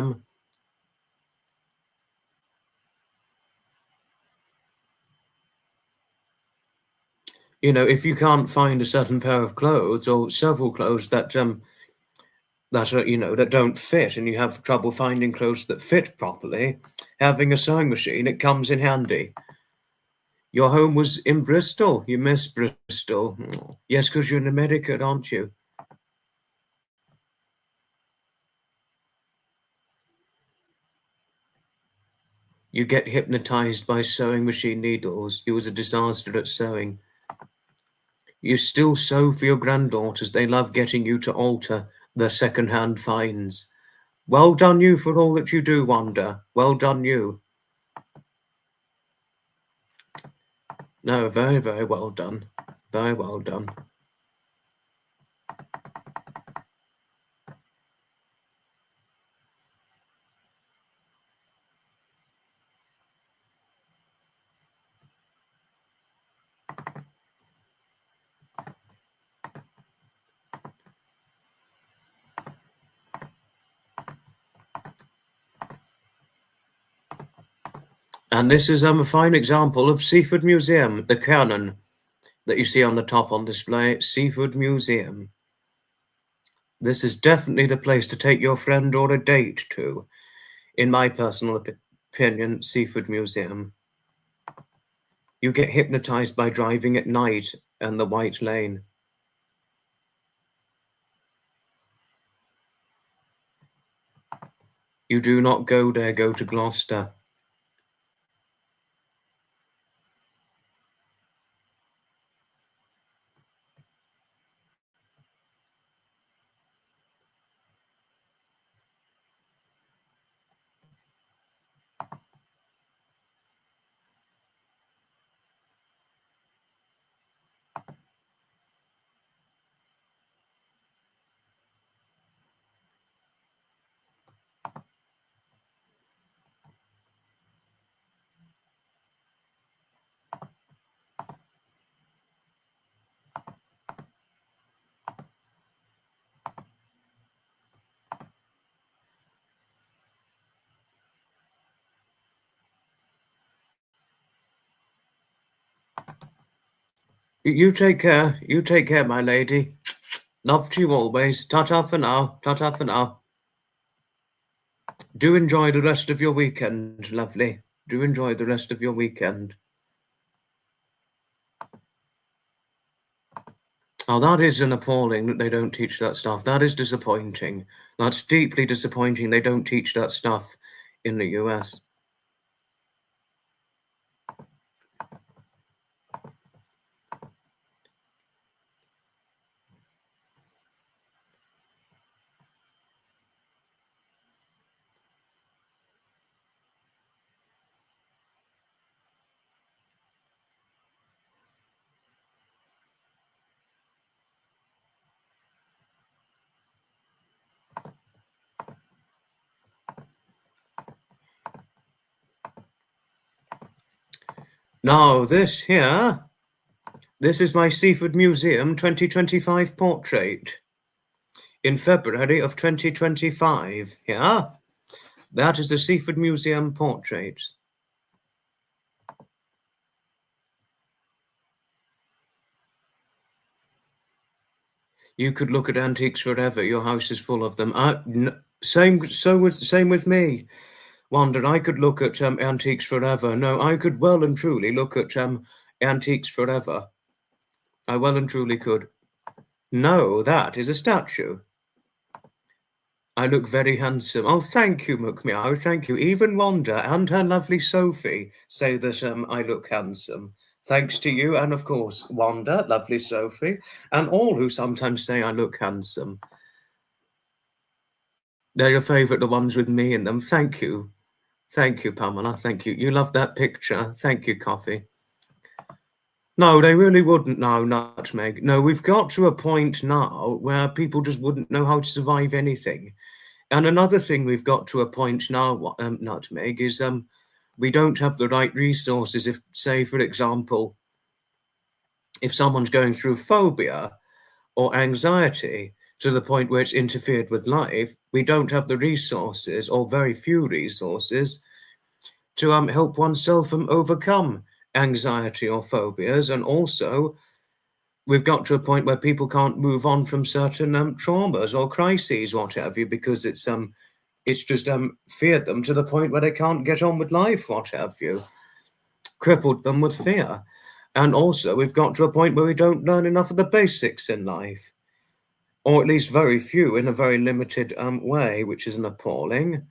You know, if you can't find a certain pair of clothes or several clothes that are, that don't fit, and you have trouble finding clothes that fit properly, having a sewing machine, it comes in handy. Your home was in Bristol. You miss Bristol. Oh. Yes, because you're in America, aren't you? You get hypnotized by sewing machine needles. You was a disaster at sewing. You still sew for your granddaughters. They love getting you to alter their second-hand finds. Well done you for all that you do, Wanda. Well done you. No, very, very well done. Very well done. And this is a fine example of Seafood Museum, the cannon that you see on the top on display, Seafood Museum. This is definitely the place to take your friend or a date to, in my personal opinion, Seafood Museum. You get hypnotized by driving at night and the White Lane. You do not go there, go to Gloucester. You take care. You take care, my lady. Love to you always. Ta-ta for now. Ta-ta for now. Do enjoy the rest of your weekend, lovely. Do enjoy the rest of your weekend. Oh, that is an appalling that they don't teach that stuff. That is disappointing. That's deeply disappointing they don't teach that stuff in the US. Now, this here, this is my Seaford Museum 2025 portrait in February of 2025. Yeah, that is the Seaford Museum portrait. You could look at antiques forever. Your house is full of them. Same with me. Wonder, I could look at antiques forever. No, I could well and truly look at antiques forever. I well and truly could. No, that is a statue. I look very handsome. Oh, thank you, McMeow. Thank you. Even Wanda and her lovely Sophie say that I look handsome. Thanks to you, and of course, Wanda, lovely Sophie, and all who sometimes say I look handsome. They're your favourite, the ones with me in them. Thank you. Thank you, Pamela. Thank you. You love that picture. Thank you, Coffee. No, they really wouldn't know, Nutmeg. No, we've got to a point now where people just wouldn't know how to survive anything. And another thing we've got to a point now, Nutmeg, is we don't have the right resources. If, say, for example, if someone's going through phobia or anxiety to the point where it's interfered with life, we don't have the resources, or very few resources, to help oneself overcome anxiety or phobias. And also, we've got to a point where people can't move on from certain traumas or crises, what have you, because it's just feared them to the point where they can't get on with life, what have you, crippled them with fear. And also, we've got to a point where we don't learn enough of the basics in life, or at least very few in a very limited way, which is appalling.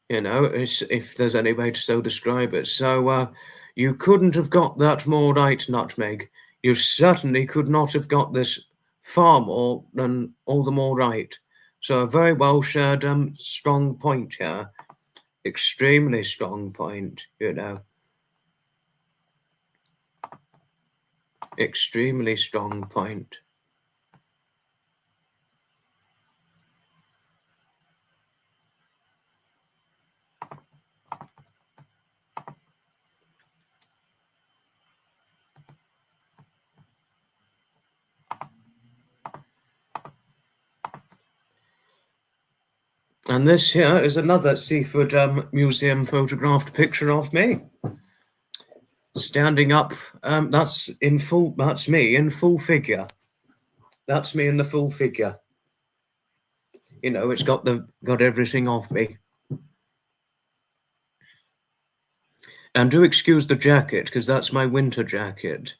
You know, if there's any way to so describe it. So you couldn't have got that more right, Nutmeg. You certainly could not have got this far more than all the more right. So a very well shared strong point here. Extremely strong point, you know. Extremely strong point. And this here is another Seaford Museum photographed picture of me. Standing up, that's me in full figure. That's me in the full figure. You know, it's got everything of me. And do excuse the jacket, because that's my winter jacket.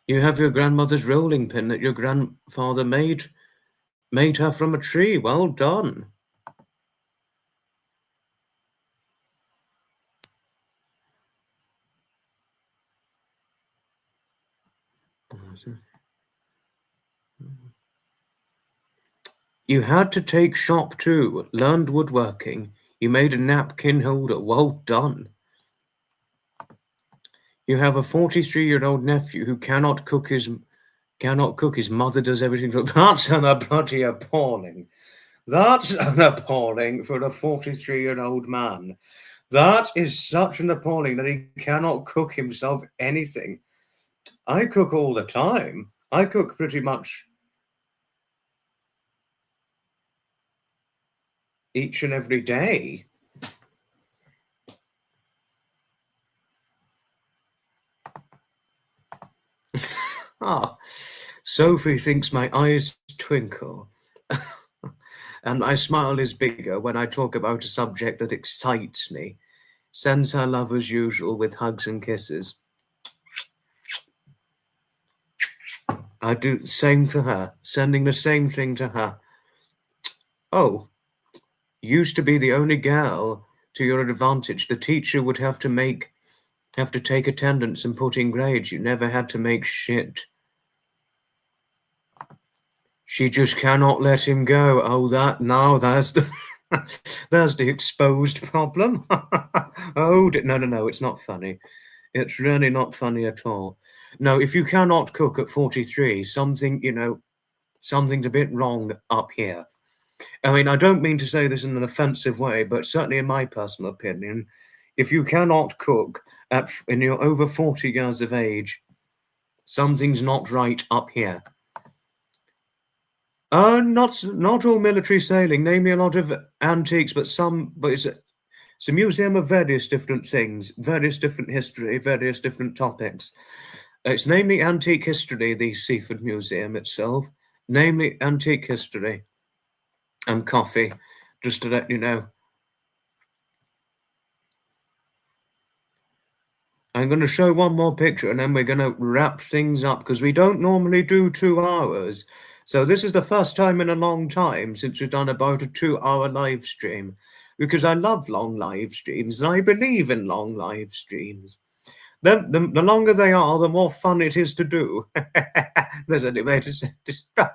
You have your grandmother's rolling pin that your grandfather made her from a tree. Well done. You had to take shop too, learned woodworking. You made a napkin holder. Well done. You have a 43-year-old nephew who cannot cook. His mother does everything for. That's an bloody appalling. That's an appalling for a 43-year-old man. That is such an appalling that he cannot cook himself anything. I cook all the time. I cook pretty much each and every day. Sophie thinks my eyes twinkle. And my smile is bigger when I talk about a subject that excites me. Sends her love as usual with hugs and kisses. I do the same for her, sending the same thing to her. Oh, used to be the only girl to your advantage. The teacher would have to take attendance and put in grades. You never had to make shit. She just cannot let him go. Oh, there's the there's the exposed problem. Oh, no, it's not funny. It's really not funny at all. No, if you cannot cook at 43, something's a bit wrong up here. I mean, I don't mean to say this in an offensive way, but certainly in my personal opinion, if you cannot cook and you're over 40 years of age, something's not right up here. Not all military sailing, namely a lot of antiques, but it's a museum of various different things, various different history, various different topics. It's namely antique history, the Seaford Museum itself, namely antique history and coffee, just to let you know. I'm going to show one more picture and then we're going to wrap things up because we don't normally do 2 hours. So this is the first time in a long time since we've done about a 2-hour live stream, because I love long live streams and I believe in long live streams. The longer they are, the more fun it is to do. There's only way to describe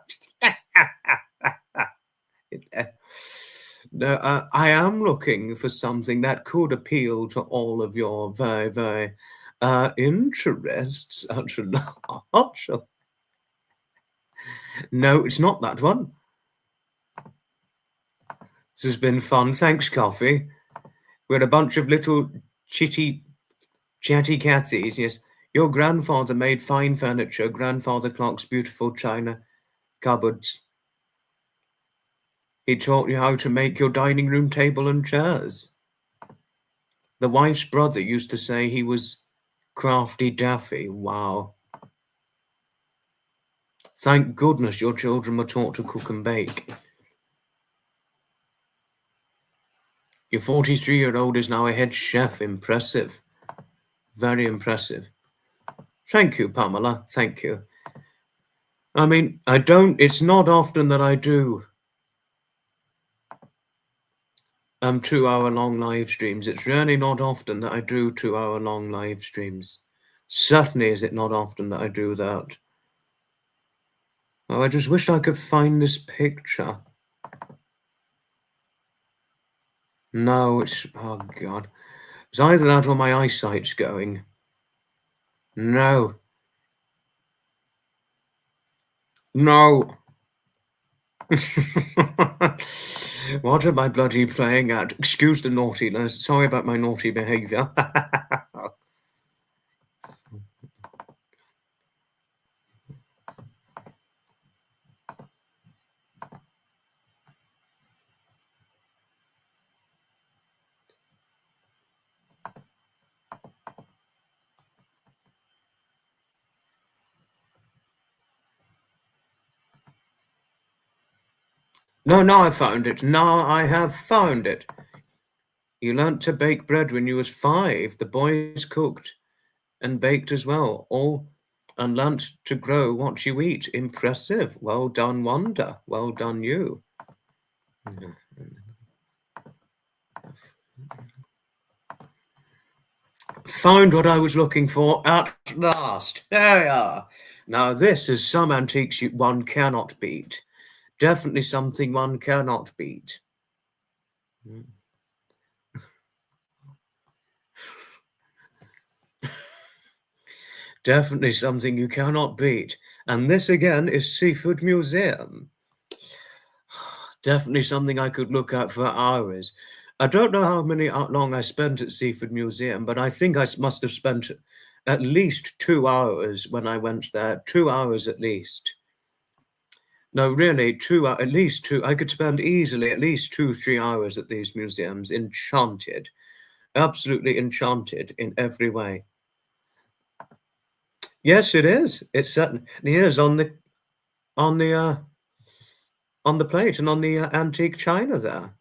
it. No, I am looking for something that could appeal to all of your very, very interests. No, it's not that one. This has been fun. Thanks, Coffee. We're a bunch of little chatty cathies. Yes, your grandfather made fine furniture, grandfather clocks, beautiful china cupboards. He taught you how to make your dining room table and chairs. The wife's brother used to say he was crafty Daffy. Wow. Thank goodness your children were taught to cook and bake. Your 43-year-old is now a head chef. Impressive. Very impressive. Thank you, Pamela. Thank you. I mean, it's not often that I do 2-hour long live streams. It's really not often that I do 2-hour long live streams. Certainly is it not often that I do that. Oh, I just wish I could find this picture. No, oh God. It's either that or my eyesight's going. No. No. What am I bloody playing at? Excuse the naughtiness. Sorry about my naughty behavior. No, now I found it. Now I have found it. You learnt to bake bread when you was 5. The boys cooked and baked as well, all and learnt to grow what you eat. Impressive. Well done, Wanda. Well done, you. Found what I was looking for at last. There we are. Now this is some antiques one cannot beat. Definitely something one cannot beat. Definitely something you cannot beat. And this again is Seaford Museum. Definitely something I could look at for hours. I don't know how long I spent at Seaford Museum, but I think I must have spent at least 2 hours when I went there. 2 hours at least. No, really, at least 2. I could spend easily at least 2-3 hours at these museums. Enchanted. Absolutely enchanted in every way. Yes, it is. It certainly is on the plate and on the antique china there.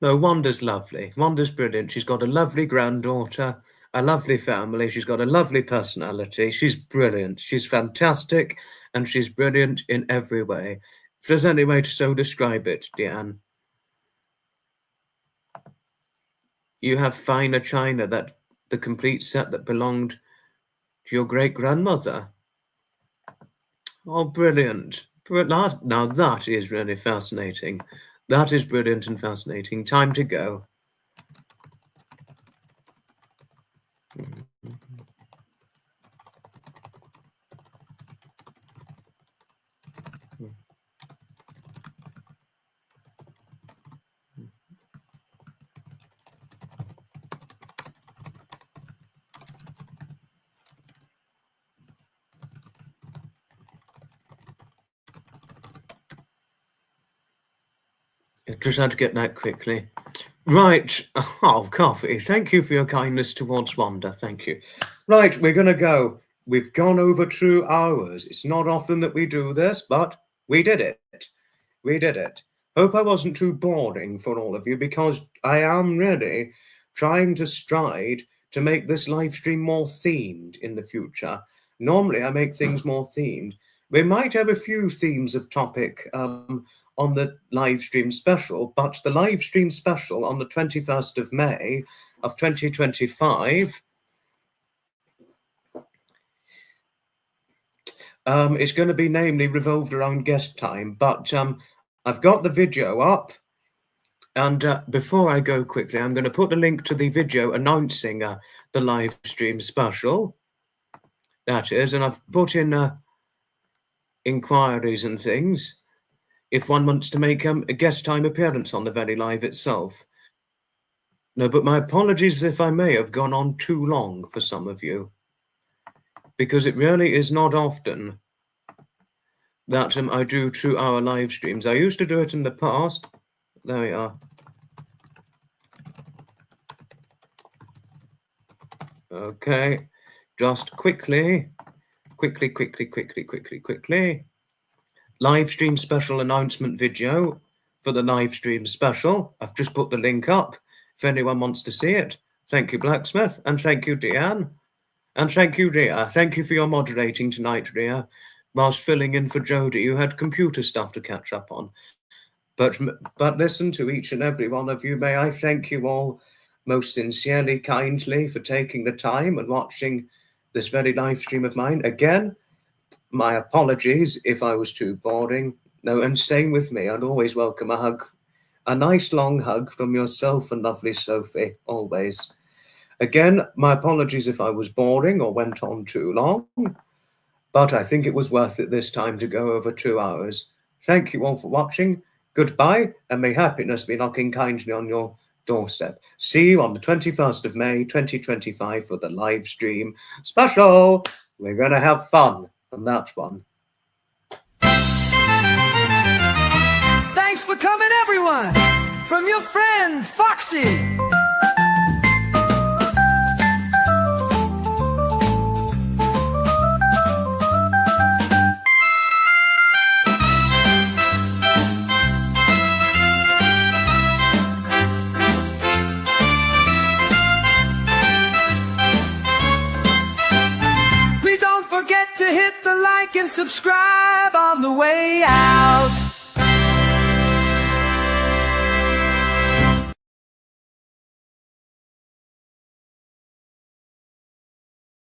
No, Wanda's lovely. Wanda's brilliant. She's got a lovely granddaughter, a lovely family. She's got a lovely personality. She's brilliant. She's fantastic, and she's brilliant in every way. If there's any way to so describe it, Deanne. You have finer china, that the complete set that belonged to your great-grandmother. Oh, brilliant. Now that is really fascinating. That is brilliant and fascinating. Time to go. I just had to get that quickly. Right. Oh, coffee. Thank you for your kindness towards Wanda. Thank you. Right, we're going to go. We've gone over 2 hours. It's not often that we do this, but we did it. We did it. Hope I wasn't too boring for all of you, because I am really trying to stride to make this live stream more themed in the future. Normally, I make things more themed. We might have a few themes of topic on the live stream special, but the live stream special on the 21st of May of 2025 is going to be namely revolved around guest time, but I've got the video up, and before I go quickly, I'm going to put a link to the video announcing the live stream special. That is, and I've put in inquiries and things if one wants to make a guest time appearance on the very live itself. No, but my apologies if I may have gone on too long for some of you, because it really is not often that I do 2-hour live streams. I used to do it in the past. There we are. Okay, just quickly. Live stream special announcement video for the live stream special. I've just put the link up if anyone wants to see it. Thank you, Blacksmith, and thank you, Deanne. And thank you, Ria. Thank you for your moderating tonight, Ria. Whilst filling in for Jodie, you had computer stuff to catch up on. But listen, to each and every one of you, may I thank you all most sincerely, kindly, for taking the time and watching this very live stream of mine. Again, my apologies if I was too boring. No, and same with me. I'd always welcome a hug. A nice long hug from yourself and lovely Sophie, always. Again, my apologies if I was boring or went on too long, but I think it was worth it this time to go over 2 hours. Thank you all for watching. Goodbye, and may happiness be knocking kindly on your doorstep. See you on the 21st of May, 2025 for the live stream special. We're going to have fun on that one. Thanks for coming, everyone, from your friend, Foxy. Please don't forget to hit the like and subscribe on the way out.